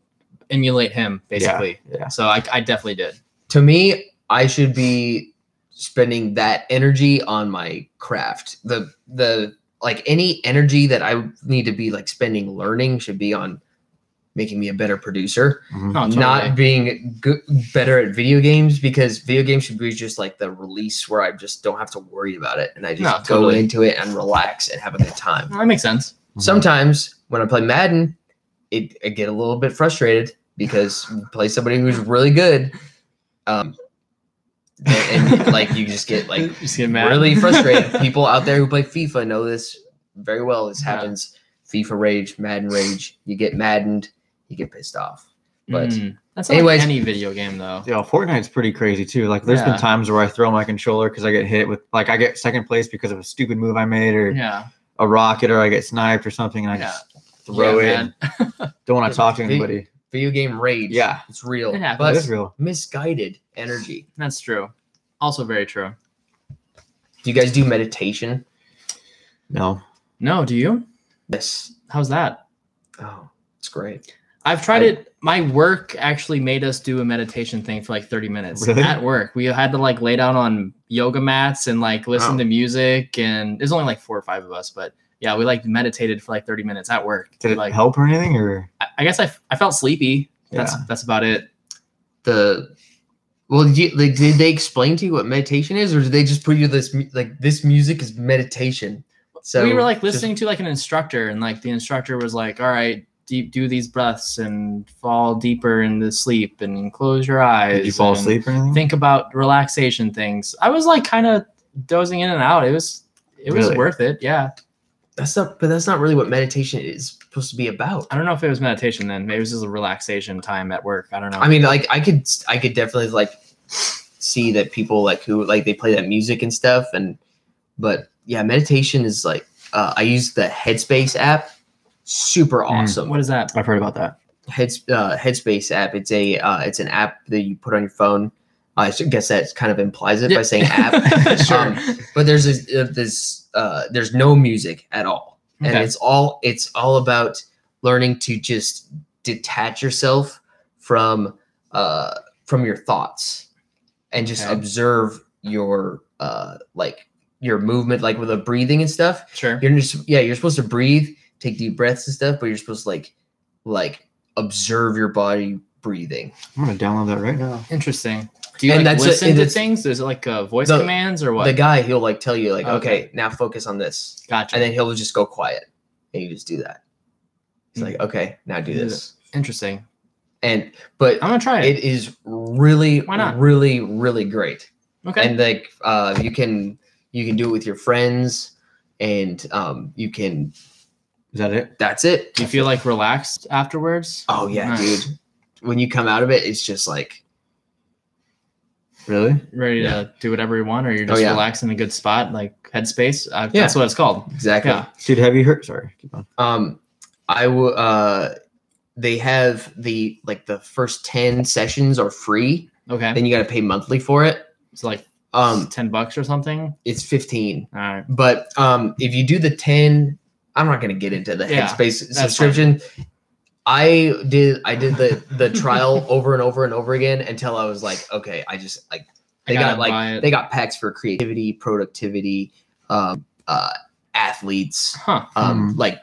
emulate him basically. Yeah. So I definitely did. To me, I should be spending that energy on my craft. The like any energy that I need to be like spending learning should be on making me a better producer, Mhm. Oh, totally. not being better at video games, because video games should be just like the release where I just don't have to worry about it and I just go totally. into it and relax and have a good time. Well, that makes sense. Sometimes when I play Madden, I get a little bit frustrated because you play somebody who's really good, and like you just get like mad. really frustrated. People out there who play FIFA know this very well. This happens. FIFA rage, Madden rage. You get maddened, you get pissed off. But that's not anyways, like any video game though. Yeah, Fortnite's pretty crazy too. Like there's been times where I throw my controller because I get hit with like I get second place because of a stupid move I made or a rocket or I get sniped or something and I just throw it. And don't want to talk to anybody. Video game rage. Yeah, it's real. It happens. But it's real. Misguided energy. That's true. Also very true. Do you guys do meditation? No. No, do you? Yes. How's that? Oh, it's great. I've tried it. My work actually made us do a meditation thing for like 30 minutes Really? at work. We had to like lay down on yoga mats and like listen to music. And there's only like 4 or 5 of us, but yeah, we like meditated for like 30 minutes at work. Did it like help or anything? Or I guess I felt sleepy. That's about it. Well, did they explain to you what meditation is, or did they just put you this music is meditation? So we were like listening to like an instructor, and like the instructor was like, all right, do these breaths and fall deeper into sleep and close your eyes. Did you fall asleep or anything? Think about relaxation things. I was like kind of dozing in and out. It was Really? worth it. Yeah. But that's not really what meditation is supposed to be about. I don't know if it was meditation then. Maybe it was just a relaxation time at work. I don't know. I mean, like I could definitely like see that people like who like they play that music and stuff, but yeah, meditation is like I use the Headspace app. Super awesome. What is that? I've heard about that. Headspace app. It's an app that you put on your phone. I guess that kind of implies it by saying app. Sure. But there's no music at all, and Okay. it's all about learning to just detach yourself from your thoughts and just Okay. observe your your movement, like with the breathing and stuff. Sure. You're supposed to breathe, take deep breaths and stuff, but you're supposed to like observe your body breathing. I'm gonna download that right now. Interesting. Do you And like that's listen to it's- things? Is it like voice The- commands or what? The guy, he'll like tell you like, Okay. okay, now focus on this. Gotcha. And then he'll just go quiet and you just do that. It's like, okay, now do this. Interesting. But I'm gonna try it. it is really, Why not? really, really great. Okay. And like you can do it with your friends, and you can. Is that it? That's it. Do you feel like relaxed afterwards? Oh yeah, Nice. dude. When you come out of it, it's just like Really? Ready to do whatever you want, or you're just yeah. relaxed in a good spot, like headspace? Yeah. That's what it's called. exactly. Yeah. Dude, have you heard? Sorry, keep on. I will. They have the first 10 sessions are free. Okay. Then you got to pay monthly for it. It's like $10 or something. It's 15. All right. But if you do the 10, I'm not going to get into the Yeah, Headspace that's subscription. I did the trial over and over and over again until I was like, okay, I just like I gotta buy it. they got packs for creativity, productivity, athletes, Huh. like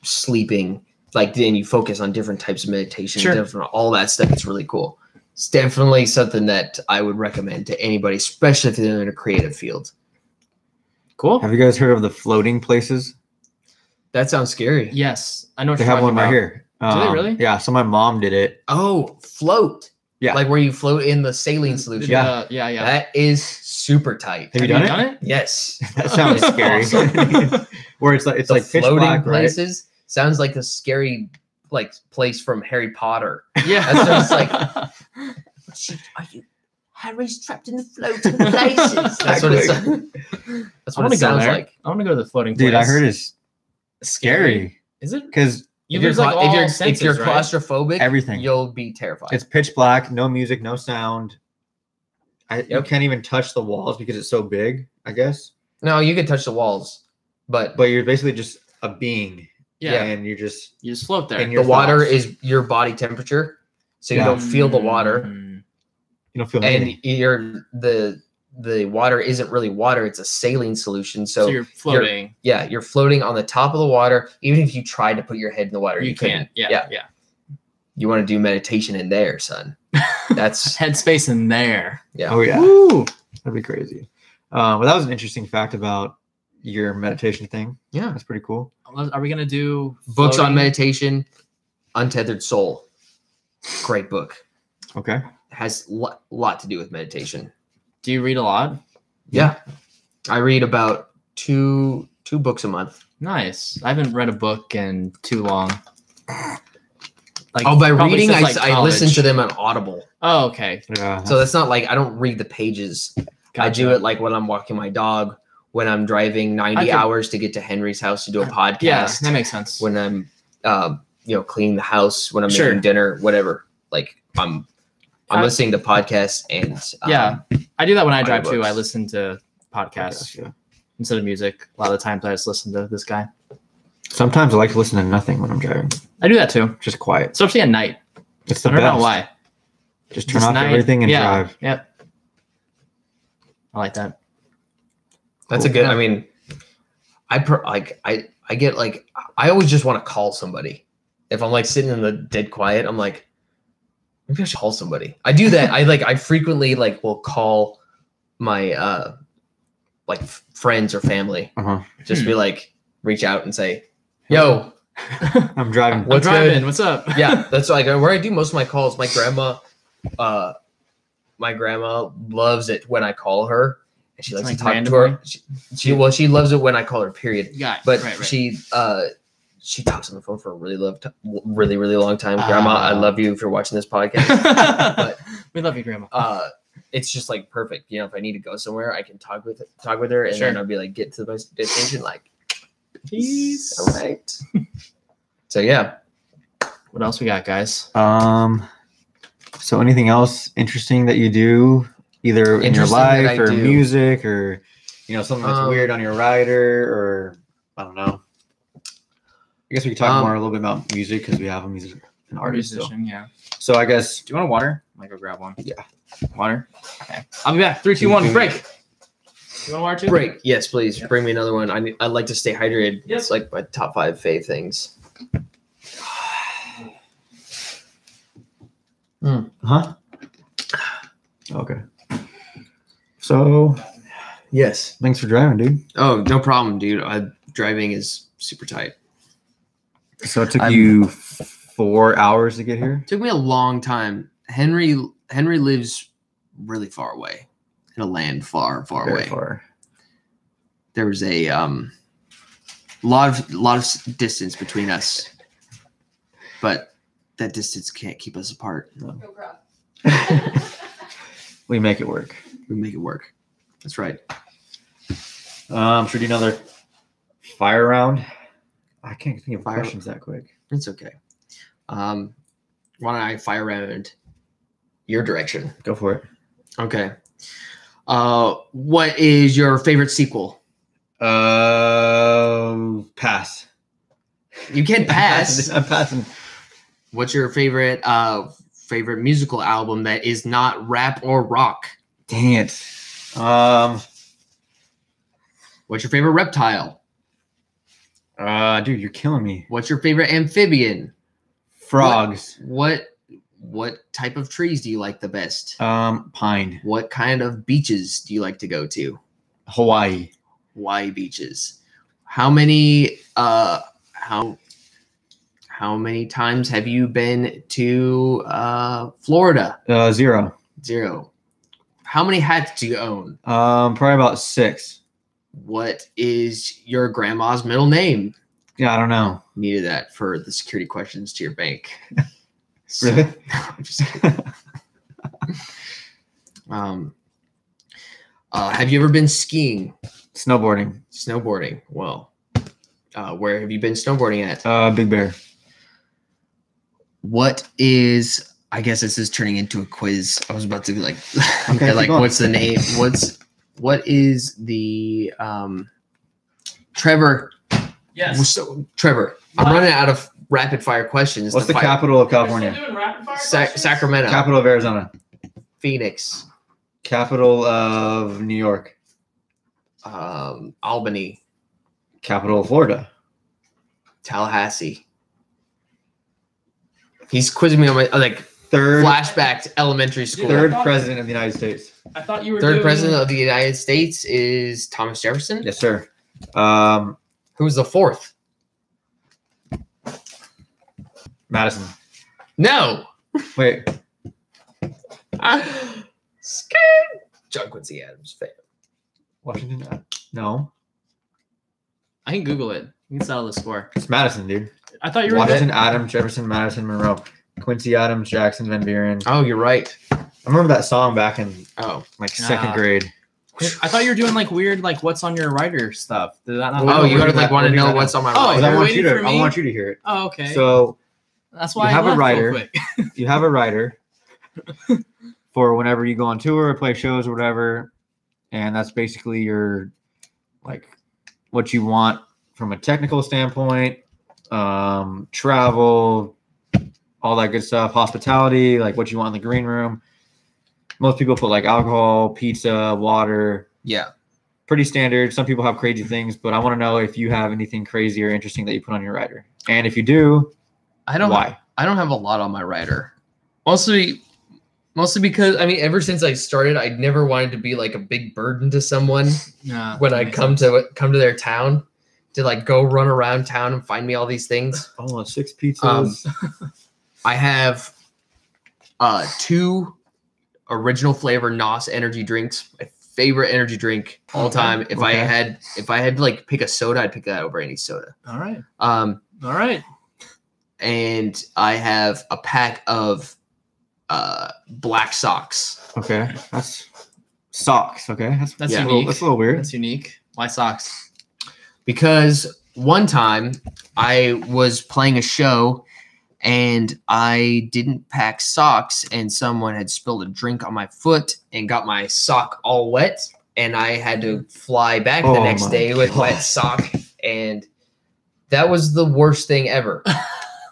sleeping, like then you focus on different types of meditation, Sure. different all that stuff. It's really cool. It's definitely something that I would recommend to anybody, especially if they're in a creative field. Cool. Have you guys heard of the floating places? That sounds scary. Yes, I know. What They you're have one talking right about. here. Do they really? Yeah. So my mom did it. Oh, float. Yeah. Like where you float in the saline solution. Yeah. Yeah. That is super tight. Have you done it? Yes. That sounds scary. Awesome. Where it's like The pitch floating black, right? places sounds like a scary like place from Harry Potter. Yeah. That's what it's like. Are you Harry's trapped in the floating places? That's what it's. That's I what want it to go sounds there. like. I want to go to the floating Dude, place. I heard it's scary Is it? because You lose like all if senses, you're right? claustrophobic, Everything. you'll be terrified. it's pitch black, no music, no sound. You Yep. can't even touch the walls because it's so big, I guess. No, you can touch the walls, but But you're basically just a being. Yeah. And you're just You just float there. And the your water thoughts. is your body temperature, so you Yeah. don't feel the water, Mm. you don't feel and anything. the water isn't really water; it's a saline solution. So So you're floating. you're floating on the top of the water. Even if you tried to put your head in the water, You couldn't. can't. Yeah. You want to do meditation in there, son. That's Headspace in there. yeah. Oh yeah. Woo. That'd be crazy. Well, that was an interesting fact about your meditation thing. Yeah. That's pretty cool. Are we gonna do Books on floating? meditation, Untethered Soul. Great book. Okay. Has lot to do with meditation. Do you read a lot? Yeah. I read about two books a month. Nice. I haven't read a book in too long. Like, By probably reading, since, I listen college. to them on Audible. Oh, okay. Yeah. So that's not like I don't read the pages. I do Gotcha. it like when I'm walking my dog, when I'm driving 90 could- hours to get to Henry's house to do a podcast. Yeah, that makes sense. When I'm cleaning the house, when I'm Sure. making dinner, whatever. Like I'm I- listening to podcasts and Yeah. I do that when I drive too. audiobooks. I listen to podcasts Yeah. instead of music. A lot of the times I just listen to this guy. Sometimes I like to listen to nothing when I'm driving. I do that too. Just quiet. Especially at night. It's the I don't best. know why. Just turn off everything and drive. Yep. I like that. That's a good. I mean, I get like I always just want to call somebody. If I'm like sitting in the dead quiet, I'm like, maybe I should call somebody. I do that. I frequently like will call my like friends or family. Just be like, reach out and say, "Yo, I'm driving. What's good? What's up?" Yeah, that's like where I do most of my calls. My grandma loves it when I call her, and she likes to talk to her. She loves it when I call her. Period. Yeah, but she talks on the phone for a really long time. Grandma, I love you if you're watching this podcast. But, we love you, Grandma. It's just like perfect. You know, if I need to go somewhere, I can talk with her, and then I'll be like, get to my destination, like, peace. All right. So yeah. What else we got, guys? So anything else interesting that you do, either in your life or music, or something that's weird on your rider, or I don't know. I guess we could talk more a little bit about music because we have an artist. Musician, yeah. So I guess. Do you want a water? I might go grab one. Yeah. Water. Okay. I'll be back. 3, 2, 1. Break. You want water too? Break. Yes, please. Yep. Bring me another one. I like to stay hydrated. Yep. It's like my top 5 fave things. Huh? Okay. So. Yes. Thanks for driving, dude. Oh, no problem, dude. Driving is super tight. So it took you 4 hours to get here? It took me a long time. Henry lives really far away in a land far away. Far. There was a lot of distance between us, but that distance can't keep us apart. No. We make it work. We make it work. That's right. Should we do another fire round? I can't think of questions that quick. It's okay. Why don't I fire round your direction? Go for it. Okay. What is your favorite sequel? Pass. You can't pass. I'm passing. What's your favorite musical album that is not rap or rock? Dang it. What's your favorite reptile? Dude, you're killing me. What's your favorite amphibian? Frogs. What type of trees do you like the best? Pine. What kind of beaches do you like to go to? Hawaii. Hawaii beaches. How many times have you been to Florida? 0. 0. How many hats do you own? Probably about 6. What is your grandma's middle name? Yeah, I don't know. Needed that for the security questions to your bank. Really? No, I'm just kidding. Have you ever been skiing? Snowboarding. Snowboarding. Well, where have you been snowboarding at? Big Bear. What is? I guess this is turning into a quiz. I was about to be like, okay, like, what's the name? What is the Trevor? Yes. So, Trevor, I'm running out of rapid fire questions. What's the capital of California? Sacramento. Capital of Arizona. Phoenix. Capital of New York. Albany. Capital of Florida. Tallahassee. He's quizzing me on my third flashback to elementary school. Third president of the United States. I thought you were third president of the United States is Thomas Jefferson. Yes, sir. Who's the fourth? Madison. No. Wait. Scared. John Quincy Adams. Washington. No. I can Google it. You can settle the score. It's Madison, dude. I thought you were Washington, Adams, Jefferson, Madison, Monroe, Quincy Adams, Jackson, Van Buren. Oh, you're right. I remember that song back in second grade. I thought you were doing weird what's on your writer stuff. Did that not? Oh, you want to know what's on my writer? I want you to hear it. Oh, okay. So that's why you have a writer. You have a writer for whenever you go on tour or play shows or whatever, and that's basically your what you want from a technical standpoint, travel, all that good stuff, hospitality, like what you want in the green room. Most people put like alcohol, pizza, water. Yeah. Pretty standard. Some people have crazy things, but I want to know if you have anything crazy or interesting that you put on your rider. And if you do, why? I don't have a lot on my rider. Mostly because, I mean, ever since I started, I never wanted to be like a big burden to someone when I come to their town to like go run around town and find me all these things. Oh, 6 pizzas. I have 2 original flavor NOS energy drinks. My favorite energy drink all time. If I had to like pick a soda, I'd pick that over any soda. All right. All right. And I have a pack of black socks. Okay. That's socks. Okay. That's unique. unique. That's a little weird. That's unique. Why socks? Because one time I was playing a show and I didn't pack socks and someone had spilled a drink on my foot and got my sock all wet. And I had to fly back the next day with wet sock. And that was the worst thing ever.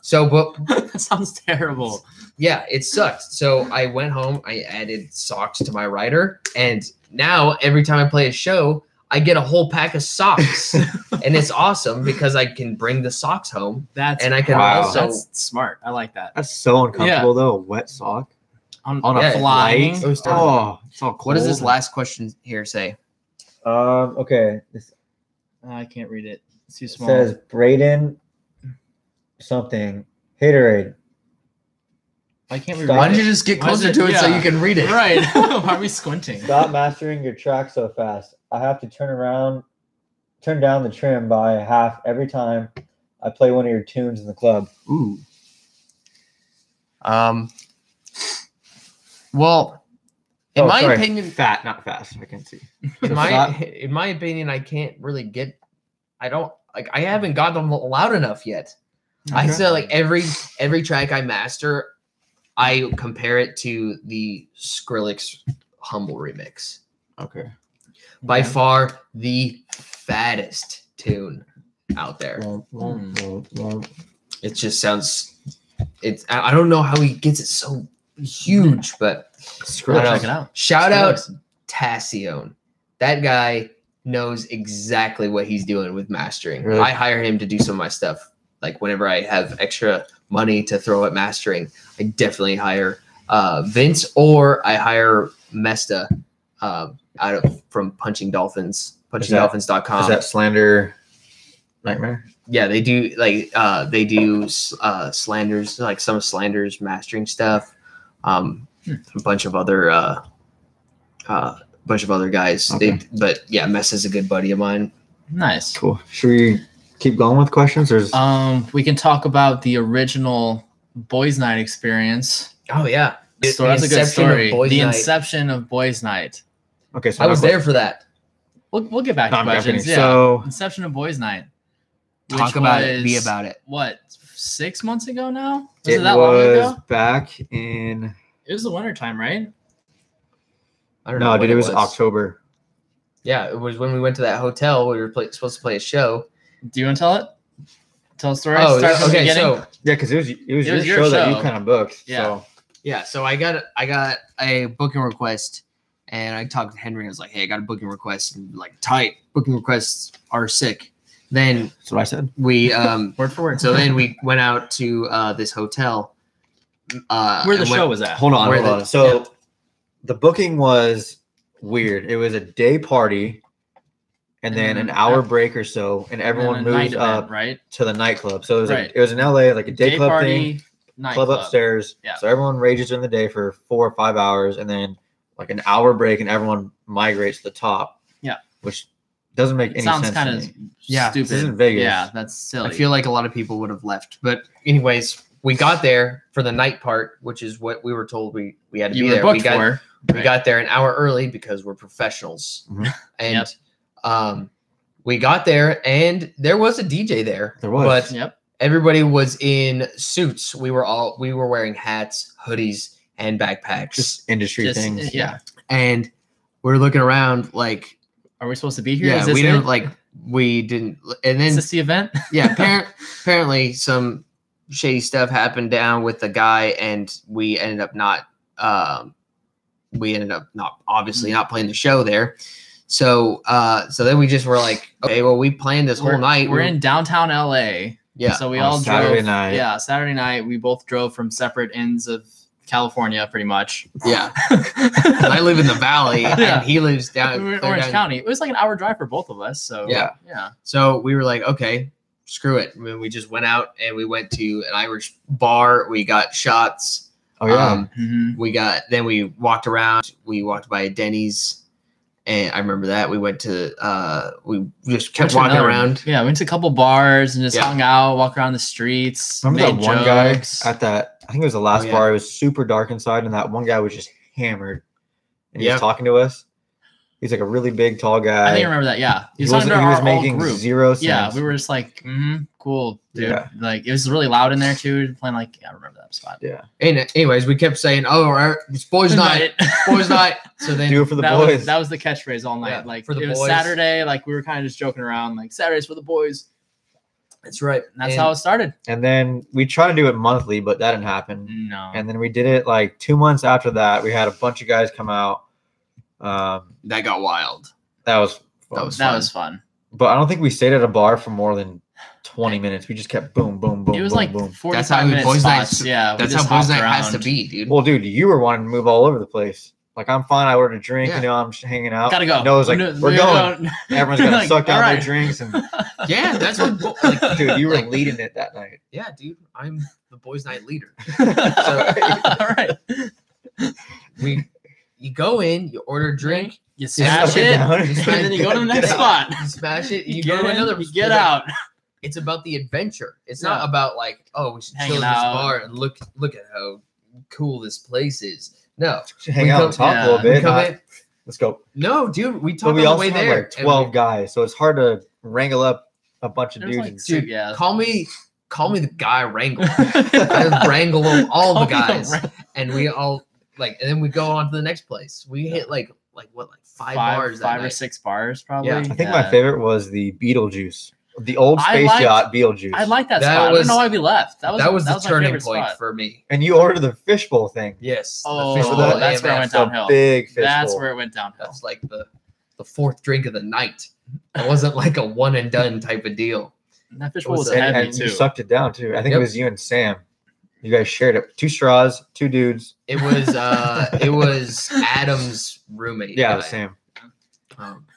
So, but that sounds terrible. Yeah, it sucked. So I went home, I added socks to my rider. And now every time I play a show, I get a whole pack of socks, and it's awesome because I can bring the socks home. That's also smart. I like that. That's so uncomfortable though. A wet sock on a flight. It's all cold. What does this last question here say? Okay. I can't read it. It's too small. It says Braden something haterade. I can't read. Why don't you just get closer to it so you can read it? Right. Why are we squinting? Stop mastering your track so fast. I have to turn down the trim by half every time I play one of your tunes in the club. Ooh. Well, in my opinion, fat, not fast. I can see. In my opinion, I can't really get. I haven't got them loud enough yet. Okay. I feel like every track I master, I compare it to the Skrillex Humble remix. Okay. By far the fattest tune out there. It just sounds. I don't know how he gets it so huge, but check it out. Shout out Tassione. That guy knows exactly what he's doing with mastering. Really? I hire him to do some of my stuff. Like whenever I have extra money to throw at mastering, I definitely hire Vince or I hire Mesta from Punching Dolphins, punchinggdolphins.com. Is that Slander Nightmare? Yeah, they do Slanders, like some of Slander's mastering stuff. A bunch of other guys. Okay. But yeah, Mess is a good buddy of mine. Nice. Cool. Should we keep going with questions? Or we can talk about the original boyz night experience. Oh yeah. That's a good story. The inception of boyz night. Okay, so I was there for that. We'll get back to questions. Yeah. So inception of boyz night. Talk about it. Be about it. What? 6 months ago now? Was it that long ago? Back in. It was the winter time, right? I don't know. No, dude, it was October. Yeah, it was when we went to that hotel where we were supposed to play a show. Do you want to tell it? Tell a story. Oh, okay. So yeah, because it was your show that you kind of booked. Yeah. So I got a booking request, and I talked to Henry. I was like, "Hey, I got a booking request." And like, tight booking requests are sick. Then that's what I said. We word for word. So then we went out to this hotel. Where the show was at. Hold on. So the booking was weird. It was a day party. And then an hour break or so, and everyone moved up to the nightclub. So it was in LA, like a day club party, thing, club upstairs. Yeah. So everyone rages during the day for 4 or 5 hours, and then like an hour break, and everyone migrates to the top. Yeah, which doesn't make any sense. Sounds kind of stupid. This isn't Vegas. Yeah, that's silly. I feel like a lot of people would have left, but anyways, we got there for the night part, which is what we were told we had to be there. We got there an hour early because we're professionals, and. We got there and there was a DJ there. There was, but everybody was in suits. We were wearing hats, hoodies, and backpacks. Just industry things. Yeah. And we're looking around like Are we supposed to be here? Yeah, Is this we didn't it? we didn't, and then Is this the event? yeah, apparently some shady stuff happened down with the guy, and we ended up not obviously not playing the show there. So then we just were like, okay, well, we planned this whole night. We're in downtown LA. Yeah. So we on all Saturday drove. night. Yeah, Saturday night. We both drove from separate ends of California, pretty much. Yeah. I live in the valley, Yeah. and he lives down We were in clear Orange down- County. It was like an hour drive for both of us. So Yeah. yeah. So we were like, okay, screw it. We just went out and we went to an Irish bar. We got shots. Oh yeah. Mhm. We walked around. We walked by a Denny's, and I remember that we went to we just kept Went to walking another- around. Yeah, we went to a couple bars and just Yeah. hung out, walk around the streets. Remember that made one jokes. guy at that? I think it was the last Oh, yeah. bar. It was super dark inside, and that one guy was just hammered. And he Yeah. was talking to us. He's like a really big, tall guy. I think I remember that. Yeah, He was was, talking to he our was whole making group. 0 cents. Yeah, we were just like, cool, dude. Yeah. Like it was really loud in there too. Playing like, I remember that spot. Yeah. And anyways, we kept saying, "Oh, all right, it's boys' night, boys' night." So then Do it for the that boys. Was the catchphrase all night. Yeah, Like for the it was boys. Saturday. Like we were kind of just joking around. Like Saturdays for the boys. that's right. And that's how it started. And then we tried to do it monthly, but that didn't happen. No. And then we did it like 2 months after that. We had a bunch of guys come out. that got wild. That was fun. That was that fun. was fun. But I don't think we stayed at a bar for more than 20 minutes. We just kept boom, boom, boom. It was boom, like boom. 45 minute boys' night- spots. Yeah, we That's just how boys' hopped night has to around. be, dude. Well, dude, you were wanting to move all over the place. Like, I'm fine. I ordered a drink. Yeah. You know, I'm just hanging out. Gotta go. Noah's like, we're going. Everyone's got to Like, suck down all their right. drinks. And Yeah, that's what. Like, dude, you were like, leading it that night. yeah, dude, I'm the boys' night leader. All right. You go in, you order a drink, You Smash smash it it, down. and then you go to the next Get out. spot. you smash it, you Get go to in, another. you get out. It's about the adventure. It's Yeah. not about like, oh, we should Hanging chill in this out. bar and look at how cool this place is. No, Just hang We out come- and talk yeah, a little we bit. come not- in. Let's go. No, dude, we But talked we on the also way had there. like 12 guys, so it's hard to wrangle up a bunch of There's dudes. like two, Dude, yeah. Call me the guy wrangle. I wrangle all the Call me guys, and we all like, and then we go on to the next place. We hit like five bars, that five or night. 6 bars, probably. Yeah. I think my favorite was the Beetlejuice, the old I space liked- yacht Beetlejuice. I like that, That spot. I was- don't know why we left. That was the my turning favorite point spot. for me. And you ordered the fishbowl thing. Yes. Oh, fishbowl that's where it AMF. went The downhill. big fishbowl. That's where it went downhill. That's like the fourth drink of the night. It wasn't like a one and done type of deal. And that fishbowl was was- heavy and too. you sucked it down too. I think Yep. it was you and Sam. You guys shared it. 2 straws, 2 dudes. It was Adam's roommate. Yeah, it guy. was Sam.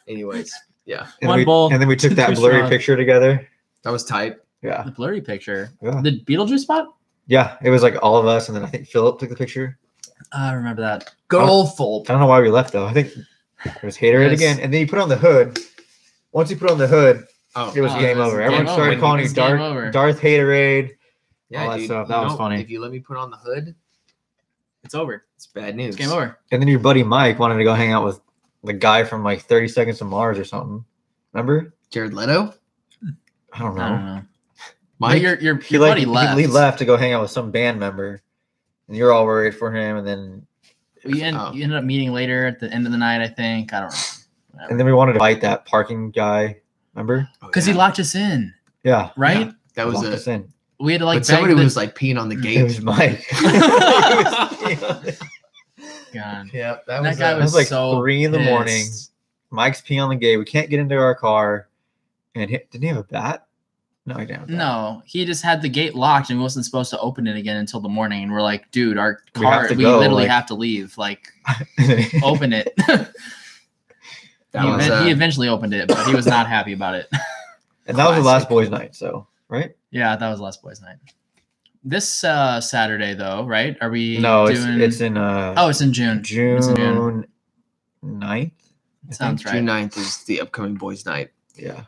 Anyways, yeah, And One we, bowl, and then we took that 2 blurry straws. picture together. that was tight. Yeah. The blurry picture. Yeah. The Beetlejuice spot? Yeah. It was like all of us. And then I think Philip took the picture. I remember that. Good Oh. old Fulp. I don't know why we left though. I think it was haterade Yes. again. And then you put on the hood. Once you put on the hood, Oh, it was Oh, game it was over. game Everyone over. started calling It you was game over. Darth Haterade. yeah, all that dude, stuff. That you was know, funny. If you let me put on the hood, It's over. it's bad news. It's game over. And then your buddy Mike wanted to go hang out with the guy from like 30 Seconds to Mars or something. Remember? Jared Leto, I don't know. I don't know. Mike. Your He buddy left. He left to go hang out with some band member, and you're all worried for him. And then You ended up meeting later at the end of the night, I think. I don't know. and then we wanted to fight that parking guy. Remember? Because he locked us in, Yeah. right? Yeah, that was Locked it. us in. We had to like But somebody beg the- was like peeing on the It gate. was Mike. God. Yeah, That was guy It was like so 3 in the morning. pissed. Mike's peeing on the gate. We can't get into our car. And didn't he have a bat? No, he didn't. Have a bat. No, he just had the gate locked and wasn't supposed to open it again until the morning. And we're like, dude, our We have car, to we go, literally like- have to leave. Like, and open it. That was, He eventually opened it, but he was not happy about it. that was the last Classic. boys' night. So right? Yeah, that was last boys' night. This Saturday, though, right? Are we No, doing? it's in Oh, it's in June. June It's in June. 9th. Sounds right. June 9th is the upcoming boys' night. Yeah,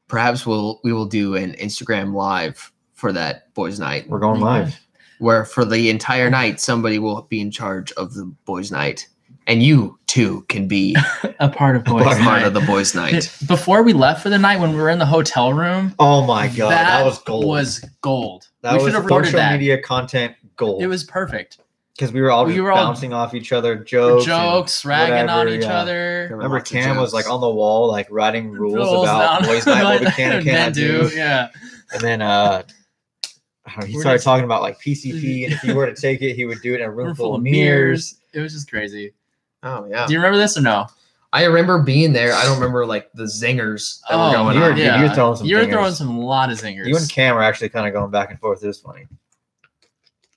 Perhaps we will do an Instagram live for that boys' night, we're going live. where for the entire night somebody will be in charge of the boys' night, and you too can be A part of boys' part part night. of the boys' night. Before we left for the night, when we were in the hotel room, Oh my god, that was gold. Was gold. That we was should have recorded social that. media content gold. It was perfect. because we were all bouncing off each other, jokes, ragging on each other. Remember, Cam was like on the wall, like writing rules about boys night, what we can and cannot do. Yeah. And then he started talking about like PCP, and if he were to take it, he would do it in a room full of mirrors. It was just crazy. Oh yeah. Do you remember this or no? I remember being there. I don't remember like the zingers that were going on. You were throwing some. You were throwing some lot of zingers. You and Cam were actually kind of going back and forth. It was funny.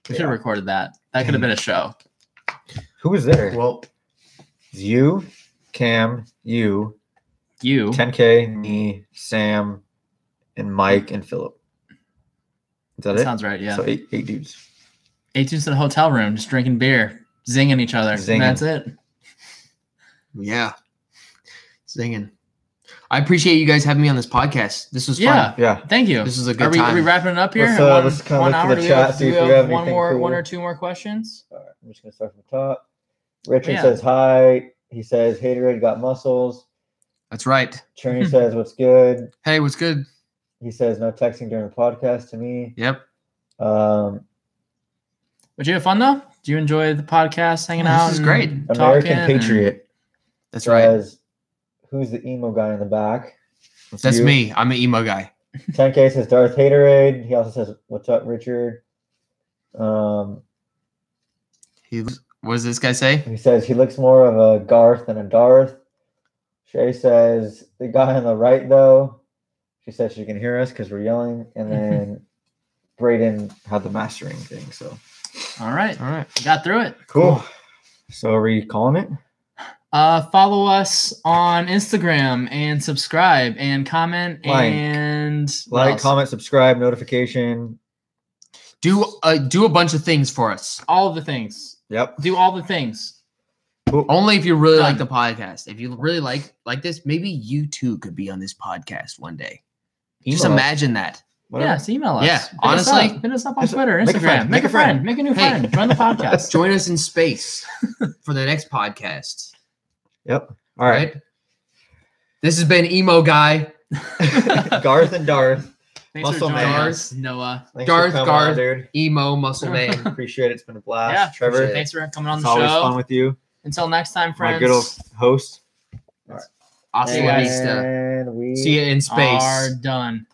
We should have recorded that. That could have been a show. Who was there? Well, you, Cam, you, 10K, me, Sam, and Mike and Philip. Is that it? Sounds right. Yeah. So eight dudes. 8 dudes in a hotel room, just drinking beer, zinging each other. And that's it. Yeah. Zinging. I appreciate you guys having me on this podcast. This was fun. Yeah. Thank you. This is a good time. Are we wrapping it up here? Let's kind of look to the chat, see if we have one or two more questions. All right, I'm just going to start from the top. Richard says hi. He says, haterade got muscles. That's right. Cherny says, what's good? Hey, what's good? He says, no texting during the podcast to me. Yep. But you have fun, though? Do you enjoy the podcast, hanging out? This is great. American Patriot. That's right. Who's the emo guy in the back? That's me. I'm an emo guy. 10K says Darth Haterade. He also says, what's up, Richard? What does this guy say? He says he looks more of a Garth than a Darth. Shay says the guy on the right, though. She says she can hear us because we're yelling. And then Brayden had the mastering thing. So, all right. Got through it. Cool. So are we calling it? Follow us on Instagram and subscribe and comment comment, subscribe, notification. Do a bunch of things for us. All of the things. Yep. Do all the things. Cool. Only if you really like the podcast. If you really like this, maybe you too could be on this podcast one day. Just imagine that. Whatever. Yes, email us. Yeah, honestly. Hit us up on Twitter, Instagram. Make a friend. Make a new friend. Join the podcast. Join us in space for the next podcast. Yep. All right. This has been Emo Guy. Garth and Darth. Thanks Muscle for Man. us, Noah. Garth, dude. Emo, Muscle Man. Appreciate it. It's been a blast. Yeah, Trevor. Thanks for coming on it's the show. It's always fun with you. Until next time, friends. My good old host. All right. Awesome. See you in space. Are done.